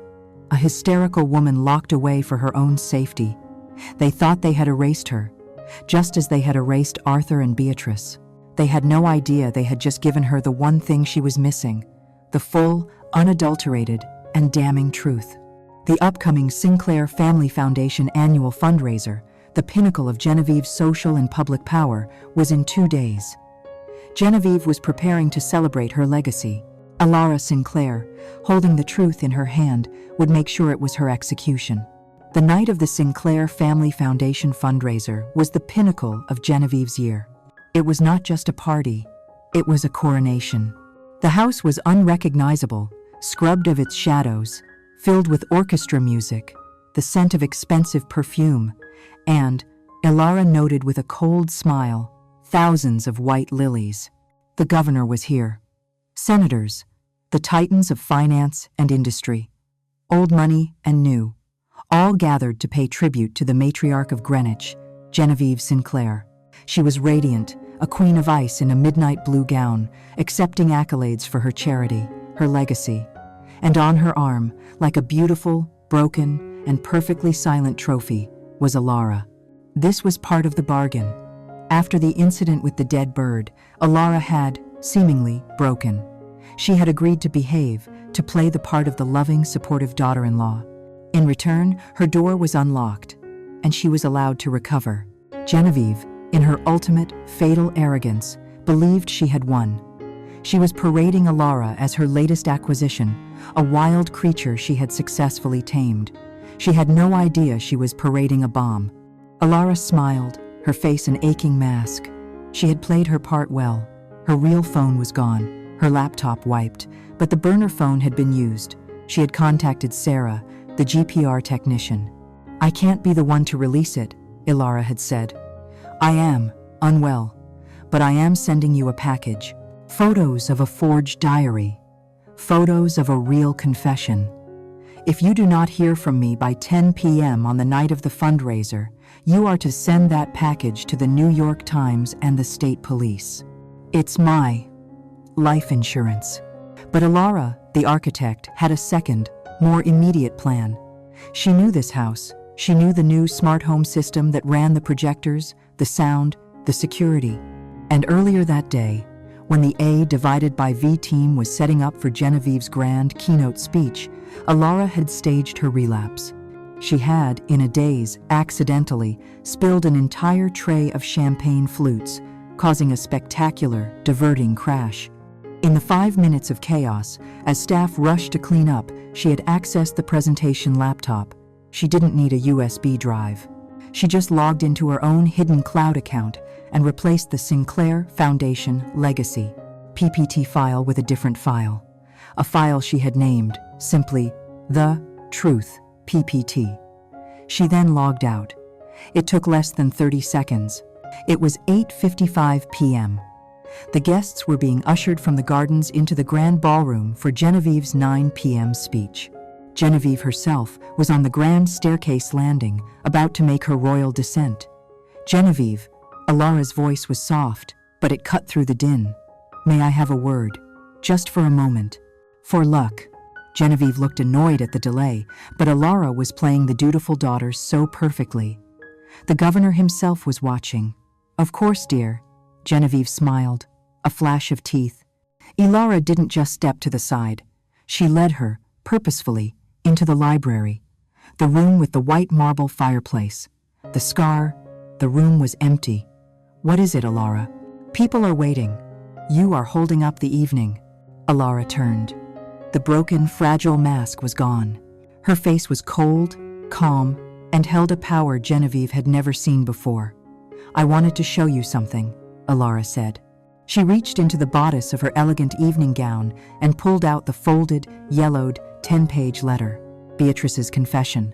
a hysterical woman locked away for her own safety. They thought they had erased her, just as they had erased Arthur and Beatrice. They had no idea they had just given her the one thing she was missing, the full, unadulterated, and damning truth. The upcoming Sinclair Family Foundation annual fundraiser, the pinnacle of Genevieve's social and public power, was in 2 days. Genevieve was preparing to celebrate her legacy. Ilara Sinclair, holding the truth in her hand, would make sure it was her execution. The night of the Sinclair Family Foundation fundraiser was the pinnacle of Genevieve's year. It was not just a party, it was a coronation. The house was unrecognizable, scrubbed of its shadows, filled with orchestra music, the scent of expensive perfume, and, Ilara noted with a cold smile, thousands of white lilies. The governor was here. Senators, the titans of finance and industry, old money and new, all gathered to pay tribute to the matriarch of Greenwich, Genevieve Sinclair. She was radiant, a queen of ice in a midnight blue gown, accepting accolades for her charity, her legacy. And on her arm, like a beautiful, broken, and perfectly silent trophy, was Ilara. This was part of the bargain. After the incident with the dead bird, Ilara had, seemingly, broken. She had agreed to behave, to play the part of the loving, supportive daughter-in-law. In return, her door was unlocked, and she was allowed to recover. Genevieve, in her ultimate, fatal arrogance, believed she had won. She was parading Ilara as her latest acquisition, a wild creature she had successfully tamed. She had no idea she was parading a bomb. Ilara smiled, her face an aching mask. She had played her part well. Her real phone was gone, her laptop wiped, but the burner phone had been used. She had contacted Sarah, the GPR technician. "I can't be the one to release it," Ilara had said. "I am unwell, but I am sending you a package. Photos of a forged diary. Photos of a real confession. If you do not hear from me by 10 p.m. on the night of the fundraiser, you are to send that package to the New York Times and the state police. It's my life insurance." But Ilara, the architect, had a second, more immediate plan. She knew this house. She knew the new smart home system that ran the projectors, the sound, the security. And earlier that day, When the A divided by V team was setting up for Genevieve's grand keynote speech, Alara had staged her relapse. She had, in a daze, accidentally spilled an entire tray of champagne flutes, causing a spectacular, diverting crash. In the 5 minutes of chaos, as staff rushed to clean up, she had accessed the presentation laptop. She didn't need a USB drive. She just logged into her own hidden cloud account and replaced the Sinclair Foundation Legacy PPT file with a different file. A file she had named, simply, The Truth PPT. She then logged out. It took less than 30 seconds. It was 8:55 p.m. The guests were being ushered from the gardens into the grand ballroom for Genevieve's 9 p.m. speech. Genevieve herself was on the grand staircase landing, about to make her royal descent. "Genevieve," Alara's voice was soft, but it cut through the din. "May I have a word? Just for a moment." "For luck." Genevieve looked annoyed at the delay, but Alara was playing the dutiful daughter so perfectly. The governor himself was watching. "Of course, dear." Genevieve smiled, a flash of teeth. Alara didn't just step to the side. She led her, purposefully, into the library, the room with the white marble fireplace. The room was empty. "What is it, Alara?" "People are waiting. You are holding up the evening." Alara turned. The broken, fragile mask was gone. Her face was cold, calm, and held a power Genevieve had never seen before. "I wanted to show you something," Alara said. She reached into the bodice of her elegant evening gown and pulled out the folded, yellowed, 10-page letter. Beatrice's confession.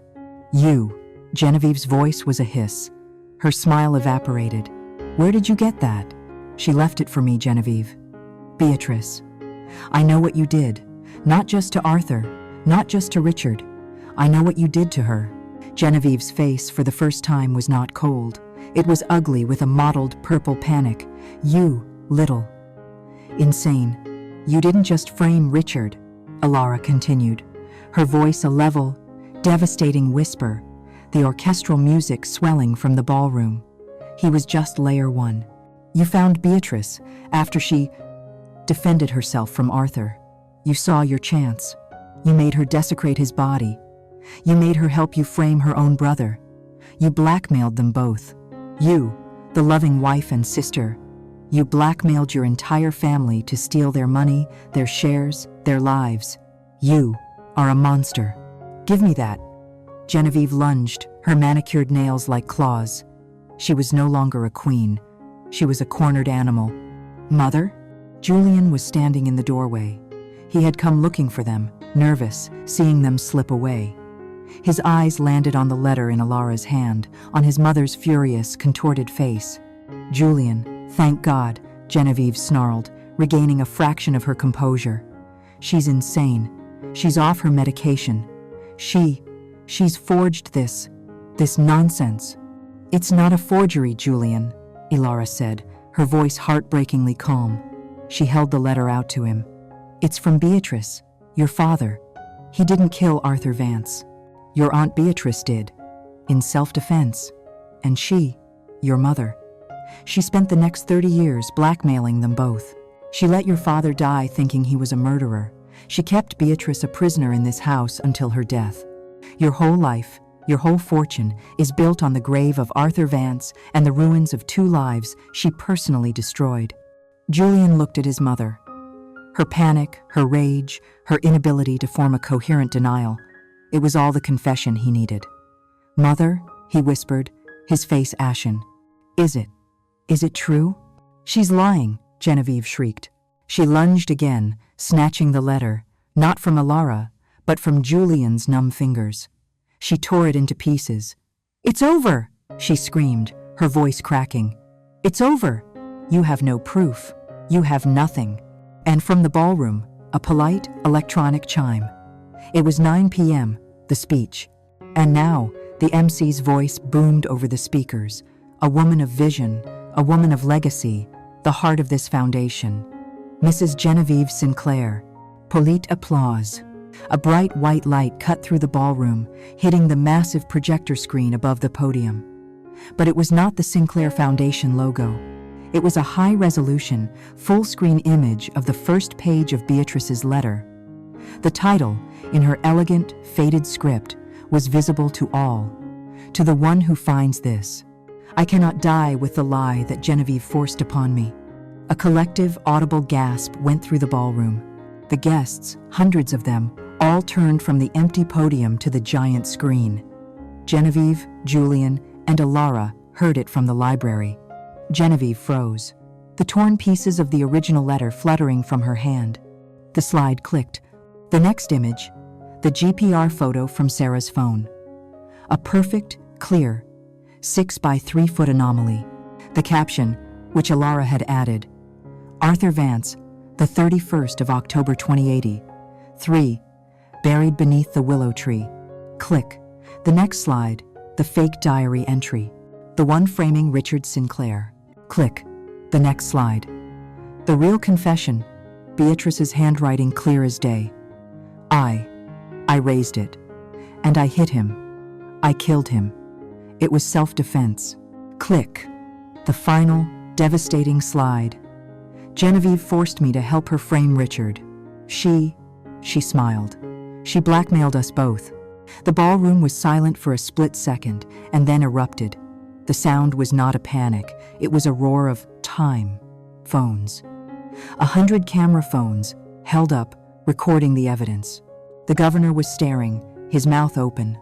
"You." Genevieve's voice was a hiss. Her smile evaporated. "Where did you get that?" "She left it for me, Genevieve." "Beatrice. I know what you did. Not just to Arthur, not just to Richard. I know what you did to her." Genevieve's face, for the first time, was not cold. It was ugly with a mottled purple panic. "You, little." "Insane. You didn't just frame Richard," Alara continued, her voice a level, devastating whisper, the orchestral music swelling from the ballroom. "He was just layer one. You found Beatrice after she defended herself from Arthur. You saw your chance. You made her desecrate his body. You made her help you frame her own brother. You blackmailed them both. You, the loving wife and sister, you blackmailed your entire family to steal their money, their shares, their lives. You are a monster. Give me that." Genevieve lunged, her manicured nails like claws. She was no longer a queen. She was a cornered animal. "Mother?" Julian was standing in the doorway. He had come looking for them, nervous, seeing them slip away. His eyes landed on the letter in Alara's hand, on his mother's furious, contorted face. "Julian, thank God," Genevieve snarled, regaining a fraction of her composure. "She's insane. She's off her medication. She's forged this nonsense." "It's not a forgery, Julian," Alara said, her voice heartbreakingly calm. She held the letter out to him. "It's from Beatrice, your father. He didn't kill Arthur Vance. Your Aunt Beatrice did, in self-defense. And she, your mother. She spent the next 30 years blackmailing them both. She let your father die thinking he was a murderer. She kept Beatrice a prisoner in this house until her death. Your whole life, your whole fortune, is built on the grave of Arthur Vance and the ruins of 2 lives she personally destroyed." Julian looked at his mother. Her panic, her rage, her inability to form a coherent denial. It was all the confession he needed. "Mother," he whispered, his face ashen. Is it true?" "She's lying," Genevieve shrieked. She lunged again, snatching the letter, not from Alara, but from Julian's numb fingers. She tore it into pieces. "It's over!" she screamed, her voice cracking. "It's over! You have no proof. You have nothing." And from the ballroom, a polite electronic chime. It was 9 p.m., the speech. And now, the MC's voice boomed over the speakers. A woman of vision, a woman of legacy, the heart of this foundation. Mrs. Genevieve Sinclair. Polite applause. A bright white light cut through the ballroom, hitting the massive projector screen above the podium. But it was not the Sinclair Foundation logo. It was a high-resolution, full-screen image of the first page of Beatrice's letter. The title, in her elegant, faded script, was visible to all. To the one who finds this, I cannot die with the lie that Genevieve forced upon me. A collective, audible gasp went through the ballroom. The guests, hundreds of them, all turned from the empty podium to the giant screen. Genevieve, Julian, and Alara heard it from the library. Genevieve froze, the torn pieces of the original letter fluttering from her hand. The slide clicked. The next image, the GPR photo from Sarah's phone. A perfect, clear, 6 by 3 foot anomaly. The caption, which Alara had added, Arthur Vance, the 31st of October 2080. 3. Buried beneath the willow tree. Click. The next slide, the fake diary entry. The one framing Richard Sinclair. Click. The next slide. The real confession, Beatrice's handwriting clear as day. I raised it. And I hit him. I killed him. It was self-defense. Click. The final, devastating slide. Genevieve forced me to help her frame Richard. She smiled. She blackmailed us both. The ballroom was silent for a split second and then erupted. The sound was not a panic. It was a roar of time. Phones. 100 camera phones, held up, recording the evidence. The governor was staring, his mouth open.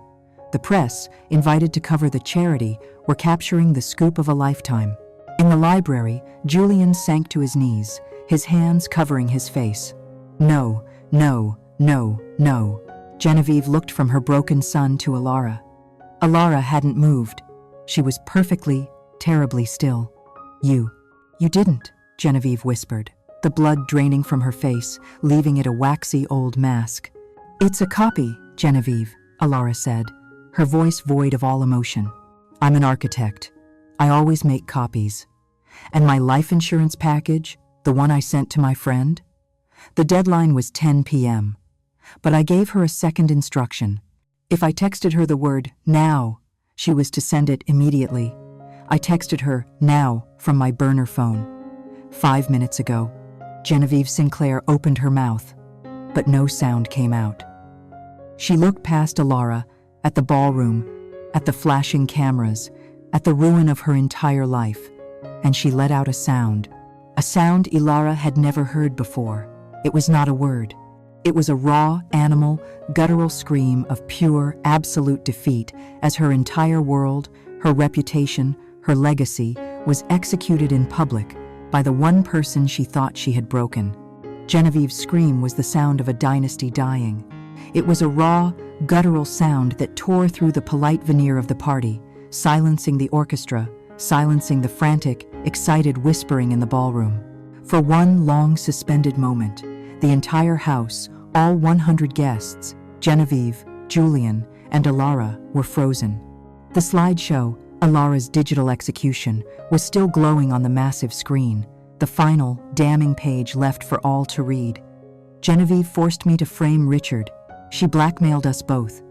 The press, invited to cover the charity, were capturing the scoop of a lifetime. In the library, Julian sank to his knees, his hands covering his face. No, no, no, no. Genevieve looked from her broken son to Alara. Alara hadn't moved. She was perfectly, terribly still. You didn't, Genevieve whispered, the blood draining from her face, leaving it a waxy old mask. It's a copy, Genevieve, Alara said, her voice void of all emotion. I'm an architect. I always make copies. And my life insurance package, the one I sent to my friend? The deadline was 10 p.m. But I gave her a second instruction. If I texted her the word, now, she was to send it immediately. I texted her, now, from my burner phone. 5 minutes ago. Genevieve Sinclair opened her mouth, but no sound came out. She looked past Alara, at the ballroom, at the flashing cameras, at the ruin of her entire life, and she let out a sound Alara had never heard before. It was not a word. It was a raw, animal, guttural scream of pure, absolute defeat as her entire world, her reputation, her legacy, was executed in public by the one person she thought she had broken. Genevieve's scream was the sound of a dynasty dying. It was a raw, guttural sound that tore through the polite veneer of the party, silencing the orchestra, silencing the frantic, excited whispering in the ballroom. For one long suspended moment, the entire house, all 100 guests, Genevieve, Julian, and Alara, were frozen. The slideshow, Alara's digital execution, was still glowing on the massive screen, the final, damning page left for all to read. Genevieve forced me to frame Richard. She blackmailed us both.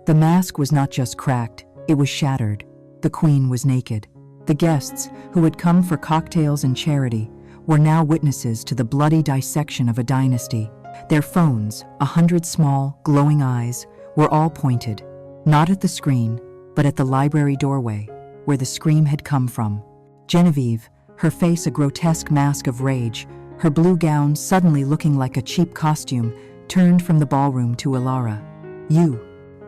The mask was not just cracked, it was shattered. The queen was naked. The guests, who had come for cocktails and charity, were now witnesses to the bloody dissection of a dynasty. Their phones, 100 small, glowing eyes, were all pointed, not at the screen, but at the library doorway, where the scream had come from. Genevieve, her face a grotesque mask of rage, her blue gown suddenly looking like a cheap costume, turned from the ballroom to Alara. "You,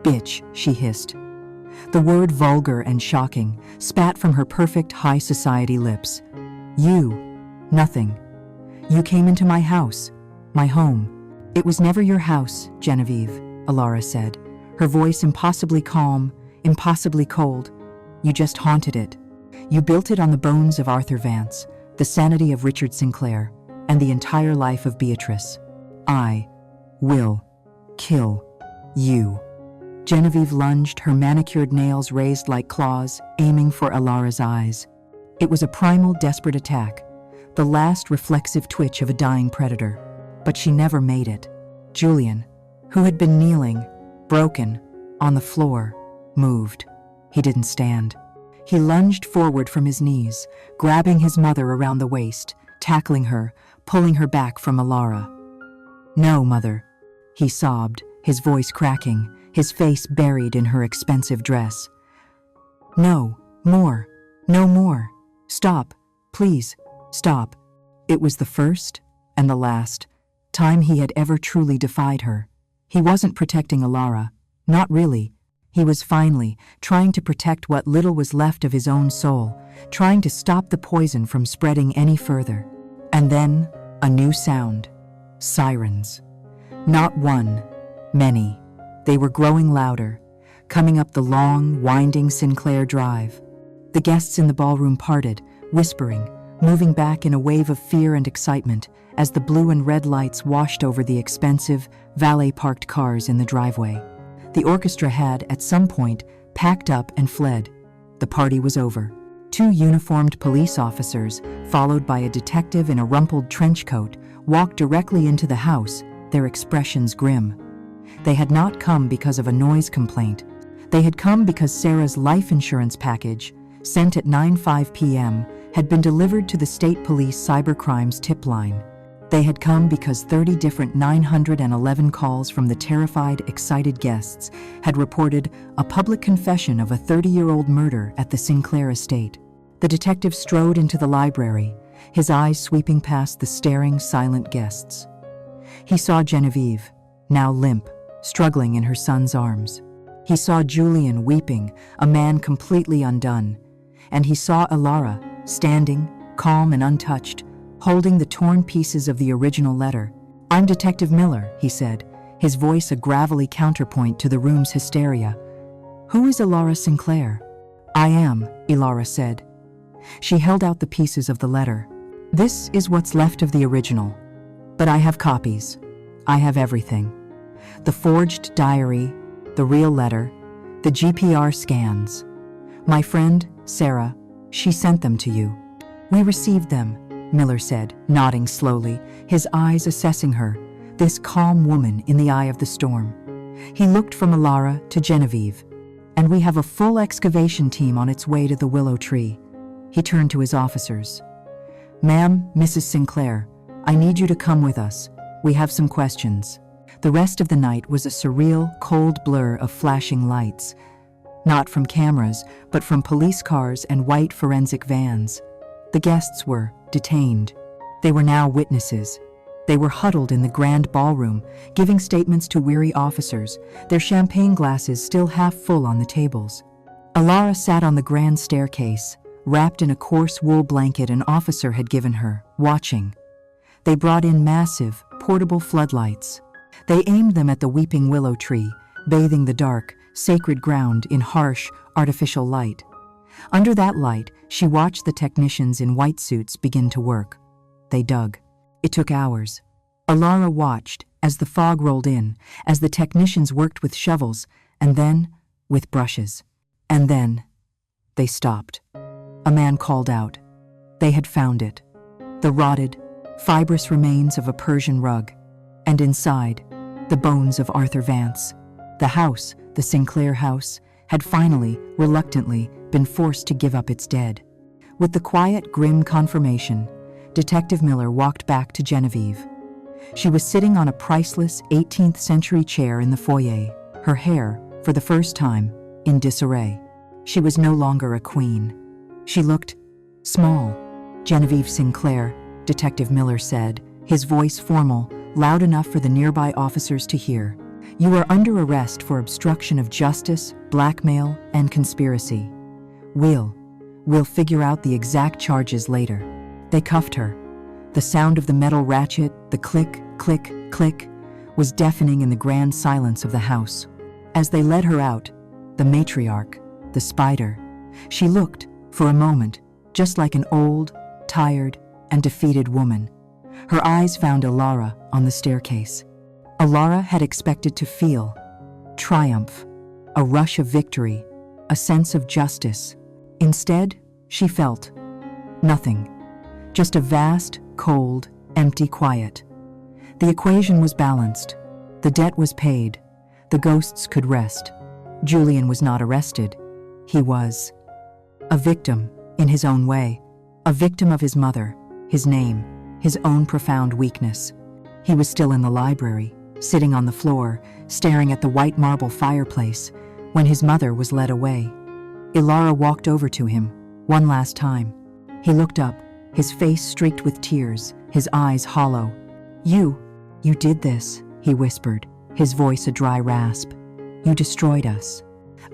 bitch," she hissed. The word vulgar and shocking spat from her perfect high society lips. "You, nothing. You came into my house, my home." "It was never your house, Genevieve," Alara said, her voice impossibly calm, impossibly cold. "You just haunted it. You built it on the bones of Arthur Vance, the sanity of Richard Sinclair, and the entire life of Beatrice. I will kill you." Genevieve lunged, her manicured nails raised like claws, aiming for Alara's eyes. It was a primal, desperate attack, the last reflexive twitch of a dying predator. But she never made it. Julian, who had been kneeling, broken, on the floor, moved. He didn't stand. He lunged forward from his knees, grabbing his mother around the waist, tackling her, pulling her back from Alara. "No, Mother," he sobbed, his voice cracking, his face buried in her expensive dress. "No, more, no more. Stop, please, stop." It was the first and the last time he had ever truly defied her. He wasn't protecting Alara, not really. He was finally trying to protect what little was left of his own soul, trying to stop the poison from spreading any further. And then, a new sound. Sirens. Not one, many. They were growing louder, coming up the long, winding Sinclair Drive. The guests in the ballroom parted, whispering, moving back in a wave of fear and excitement as the blue and red lights washed over the expensive, valet-parked cars in the driveway. The orchestra had, at some point, packed up and fled. The party was over. Two uniformed police officers, followed by a detective in a rumpled trench coat, walked directly into the house, their expressions grim. They had not come because of a noise complaint. They had come because Sarah's life insurance package, sent at 9:05 p.m., had been delivered to the state police cybercrimes tip line. They had come because 30 different 911 calls from the terrified, excited guests had reported a public confession of a 30-year-old murder at the Sinclair estate. The detective strode into the library, his eyes sweeping past the staring, silent guests. He saw Genevieve, now limp, struggling in her son's arms. He saw Julian weeping, a man completely undone. And he saw Alara, standing, calm and untouched, holding the torn pieces of the original letter. "I'm Detective Miller," he said, his voice a gravelly counterpoint to the room's hysteria. "Who is Alara Sinclair?" "I am," Alara said. She held out the pieces of the letter. "This is what's left of the original. But I have copies. I have everything. The forged diary, the real letter, the GPR scans. My friend, Sarah, she sent them to you." "We received them," Miller said, nodding slowly, his eyes assessing her, this calm woman in the eye of the storm. He looked from Alara to Genevieve. "And we have a full excavation team on its way to the willow tree." He turned to his officers. "Ma'am, Mrs. Sinclair, I need you to come with us. We have some questions." The rest of the night was a surreal, cold blur of flashing lights. Not from cameras, but from police cars and white forensic vans. The guests were detained. They were now witnesses. They were huddled in the grand ballroom, giving statements to weary officers, their champagne glasses still half full on the tables. Alara sat on the grand staircase, wrapped in a coarse wool blanket an officer had given her, watching. They brought in massive, portable floodlights. They aimed them at the weeping willow tree, bathing the dark, sacred ground in harsh, artificial light. Under that light, she watched the technicians in white suits begin to work. They dug. It took hours. Alara watched as the fog rolled in, as the technicians worked with shovels, and then with brushes. And then they stopped. A man called out. They had found it. The rotted, fibrous remains of a Persian rug. And inside, the bones of Arthur Vance. The house, the Sinclair house, had finally, reluctantly, been forced to give up its dead. With the quiet, grim confirmation, Detective Miller walked back to Genevieve. She was sitting on a priceless 18th century chair in the foyer, her hair, for the first time, in disarray. She was no longer a queen. She looked small. "Genevieve Sinclair," Detective Miller said, his voice formal, loud enough for the nearby officers to hear. "You are under arrest for obstruction of justice, blackmail, and conspiracy. We'll figure out the exact charges later." They cuffed her. The sound of the metal ratchet, the click, click, click, was deafening in the grand silence of the house. As they led her out, the matriarch, the spider, she looked, for a moment, just like an old, tired, and defeated woman. Her eyes found Alara on the staircase. Alara had expected to feel triumph, a rush of victory, a sense of justice. Instead, she felt nothing, just a vast, cold, empty quiet. The equation was balanced. The debt was paid. The ghosts could rest. Julian was not arrested. He was A victim, in his own way. A victim of his mother, his name, his own profound weakness. He was still in the library, sitting on the floor, staring at the white marble fireplace, when his mother was led away. Ilara walked over to him, one last time. He looked up, his face streaked with tears, his eyes hollow. You did this," he whispered, his voice a dry rasp. "You destroyed us."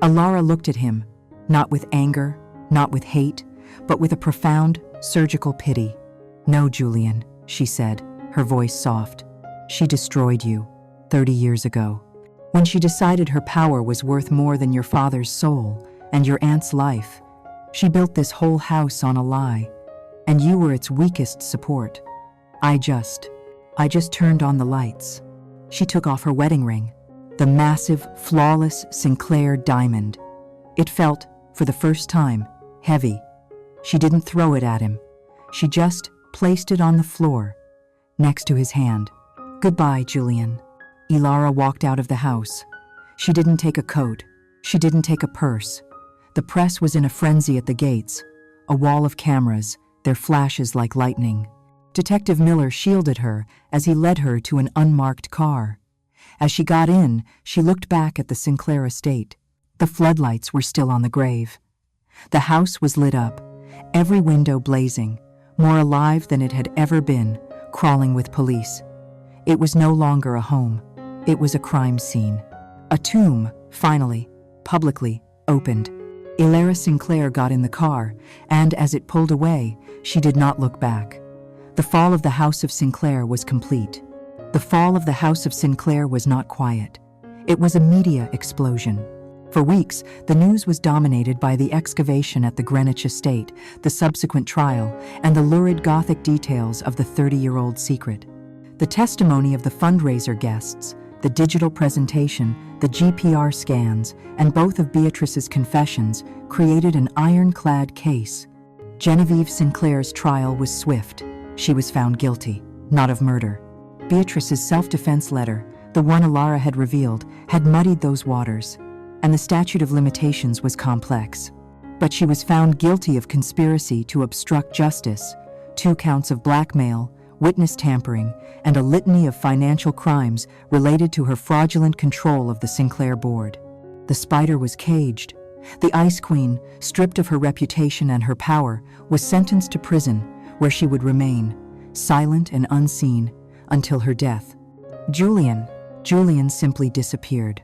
Ilara looked at him, not with anger, not with hate, but with a profound, surgical pity. "No, Julian," she said, her voice soft. "She destroyed you 30 years ago, when she decided her power was worth more than your father's soul and your aunt's life. She built this whole house on a lie, and you were its weakest support. I just turned on the lights." She took off her wedding ring, the massive, flawless Sinclair diamond. It felt, for the first time, heavy. She didn't throw it at him. She just placed it on the floor, next to his hand. "Goodbye, Julian." Ilara walked out of the house. She didn't take a coat. She didn't take a purse. The press was in a frenzy at the gates, a wall of cameras, their flashes like lightning. Detective Miller shielded her as he led her to an unmarked car. As she got in, she looked back at the Sinclair estate. The floodlights were still on the grave. The house was lit up, every window blazing, more alive than it had ever been, crawling with police. It was no longer a home. It was a crime scene. A tomb, finally, publicly, opened. Ilara Sinclair got in the car, and as it pulled away, she did not look back. The fall of the House of Sinclair was complete. The fall of the House of Sinclair was not quiet. It was a media explosion. For weeks, the news was dominated by the excavation at the Greenwich estate, the subsequent trial, and the lurid Gothic details of the 30-year-old secret. The testimony of the fundraiser guests, the digital presentation, the GPR scans, and both of Beatrice's confessions created an ironclad case. Genevieve Sinclair's trial was swift. She was found guilty, not of murder. Beatrice's self-defense letter, the one Ilara had revealed, had muddied those waters, and the statute of limitations was complex. But she was found guilty of conspiracy to obstruct justice, 2 counts of blackmail, witness tampering, and a litany of financial crimes related to her fraudulent control of the Sinclair board. The spider was caged. The Ice Queen, stripped of her reputation and her power, was sentenced to prison, where she would remain, silent and unseen, until her death. Julian simply disappeared.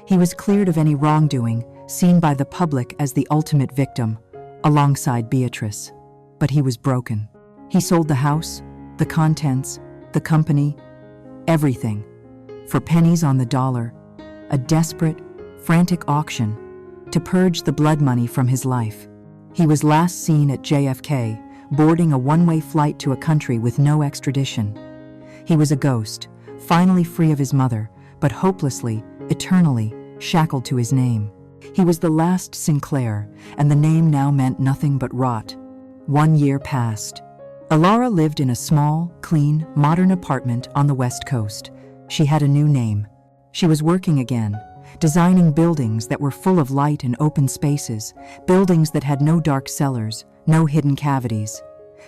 He was cleared of any wrongdoing, seen by the public as the ultimate victim, alongside Beatrice. But he was broken. He sold the house, the contents, the company, everything, for pennies on the dollar, a desperate, frantic auction, to purge the blood money from his life. He was last seen at JFK, boarding a one-way flight to a country with no extradition. He was a ghost, finally free of his mother, but hopelessly, eternally, shackled to his name. He was the last Sinclair, and the name now meant nothing but rot. 1 year passed. Ilara lived in a small, clean, modern apartment on the West Coast. She had a new name. She was working again, designing buildings that were full of light and open spaces, buildings that had no dark cellars, no hidden cavities.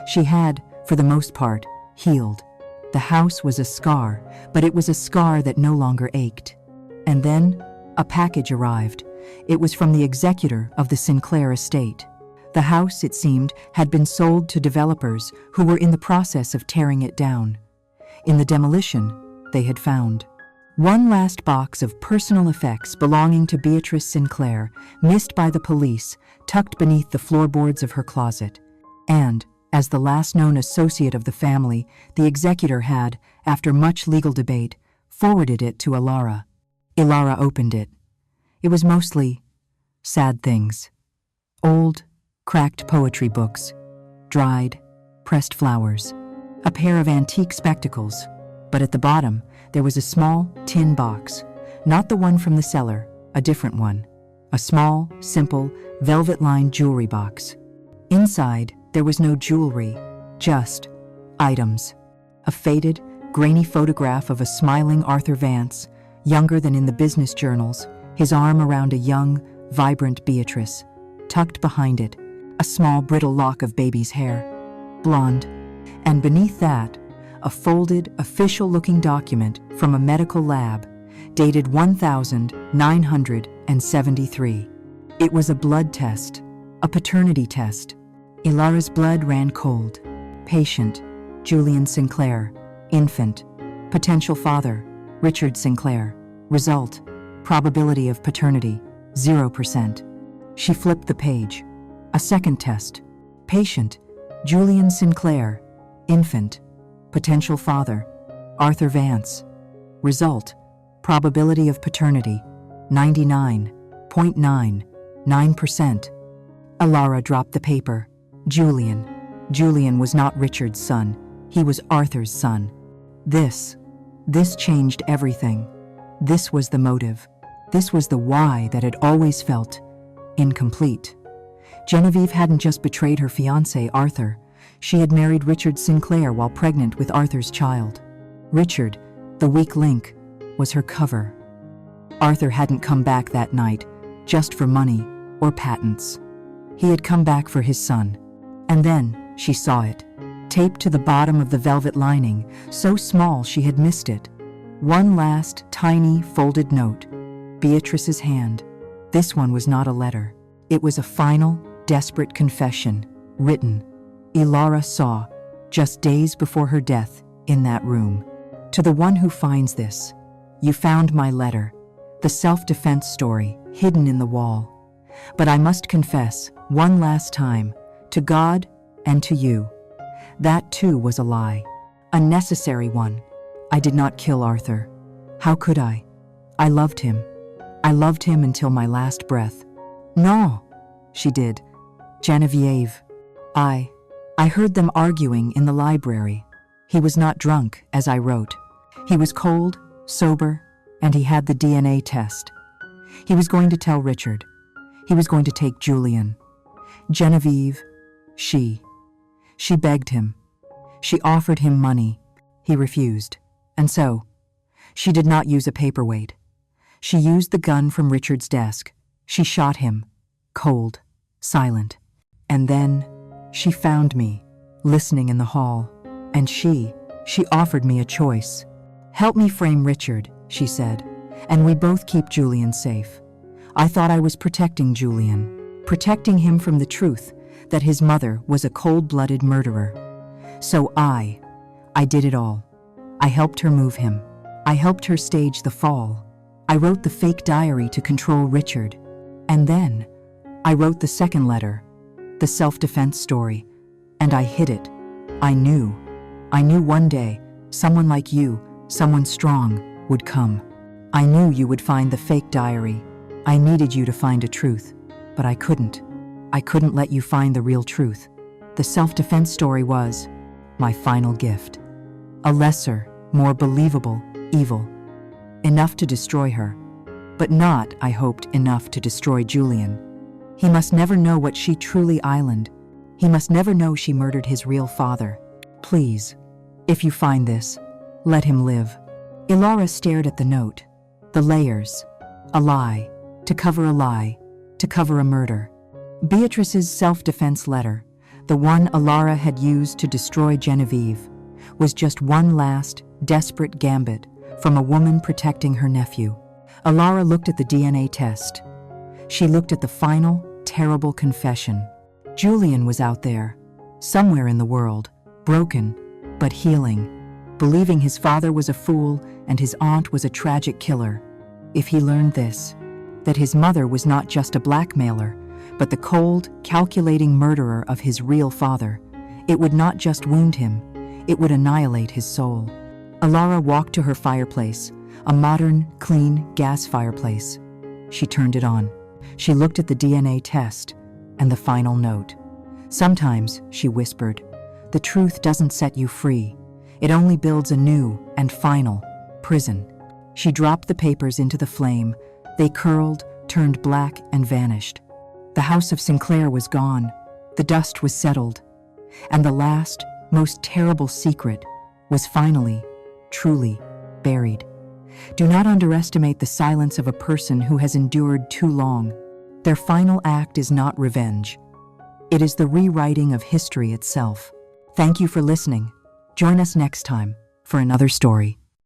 She had, for the most part, healed. The house was a scar, but it was a scar that no longer ached. And then, a package arrived. It was from the executor of the Sinclair estate. The house, it seemed, had been sold to developers who were in the process of tearing it down. In the demolition, they had found one last box of personal effects belonging to Beatrice Sinclair, missed by the police, tucked beneath the floorboards of her closet. And, as the last known associate of the family, the executor had, after much legal debate, forwarded it to Ilara. Ilara opened it. It was mostly sad things. Old, cracked poetry books, dried, pressed flowers, a pair of antique spectacles, but at the bottom there was a small tin box, not the one from the cellar, a different one, a small, simple, velvet-lined jewelry box. Inside, there was no jewelry, just items. A faded, grainy photograph of a smiling Arthur Vance, younger than in the business journals, his arm around a young, vibrant Beatrice. Tucked behind it, a small brittle lock of baby's hair, blonde, and beneath that, a folded, official-looking document from a medical lab dated 1973. It was a blood test, a paternity test. Ilara's blood ran cold. Patient, Julian Sinclair. Infant, potential father, Richard Sinclair. Result, probability of paternity, 0%. She flipped the page. A second test. Patient, Julian Sinclair. Infant, potential father, Arthur Vance. Result, probability of paternity, 99.99%. Ilara dropped the paper. Julian. Julian was not Richard's son. He was Arthur's son. This changed everything. This was the motive. This was the why that had always felt incomplete. Genevieve hadn't just betrayed her fiancé, Arthur. She had married Richard Sinclair while pregnant with Arthur's child. Richard, the weak link, was her cover. Arthur hadn't come back that night just for money or patents. He had come back for his son. And then she saw it, taped to the bottom of the velvet lining, so small she had missed it. One last, tiny, folded note. Beatrice's hand. This one was not a letter. It was a final, desperate confession, written. Ilara saw, just days before her death, in that room. To the one who finds this, you found my letter, the self-defense story, hidden in the wall. But I must confess, one last time, to God and to you. That too was a lie. A necessary one. I did not kill Arthur. How could I? I loved him. I loved him until my last breath. No, she did. Genevieve. I heard them arguing in the library. He was not drunk, as I wrote. He was cold, sober, and he had the DNA test. He was going to tell Richard. He was going to take Julian. Genevieve, she begged him. She offered him money. He refused. And so, she did not use a paperweight. She used the gun from Richard's desk. She shot him, cold, silent. And then, she found me, listening in the hall. And she offered me a choice. Help me frame Richard, she said, and we both keep Julian safe. I thought I was protecting Julian, protecting him from the truth that his mother was a cold-blooded murderer. So I did it all. I helped her move him. I helped her stage the fall. I wrote the fake diary to control Richard. And then, I wrote the second letter, the self-defense story, and I hid it. I knew one day, someone like you, someone strong, would come. I knew you would find the fake diary. I needed you to find a truth, but I couldn't. I couldn't let you find the real truth. The self-defense story was my final gift. A lesser, more believable evil. Enough to destroy her, but not, I hoped, enough to destroy Julian. He must never know what she truly island. He must never know she murdered his real father. Please, if you find this, let him live. Ilara stared at the note. The layers. A lie. To cover a lie. To cover a murder. Beatrice's self-defense letter, the one Ilara had used to destroy Genevieve, was just one last, desperate gambit from a woman protecting her nephew. Ilara looked at the DNA test. She looked at the final, terrible confession. Julian was out there, somewhere in the world, broken, but healing, believing his father was a fool and his aunt was a tragic killer. If he learned this, that his mother was not just a blackmailer, but the cold, calculating murderer of his real father, it would not just wound him, it would annihilate his soul. Ilara walked to her fireplace, a modern, clean gas fireplace. She turned it on. She looked at the DNA test and the final note. Sometimes, she whispered, the truth doesn't set you free. It only builds a new and final prison. She dropped the papers into the flame. They curled, turned black, and vanished. The house of Sinclair was gone. The dust was settled. And the last, most terrible secret was finally, truly buried. Do not underestimate the silence of a person who has endured too long. Their final act is not revenge. It is the rewriting of history itself. Thank you for listening. Join us next time for another story.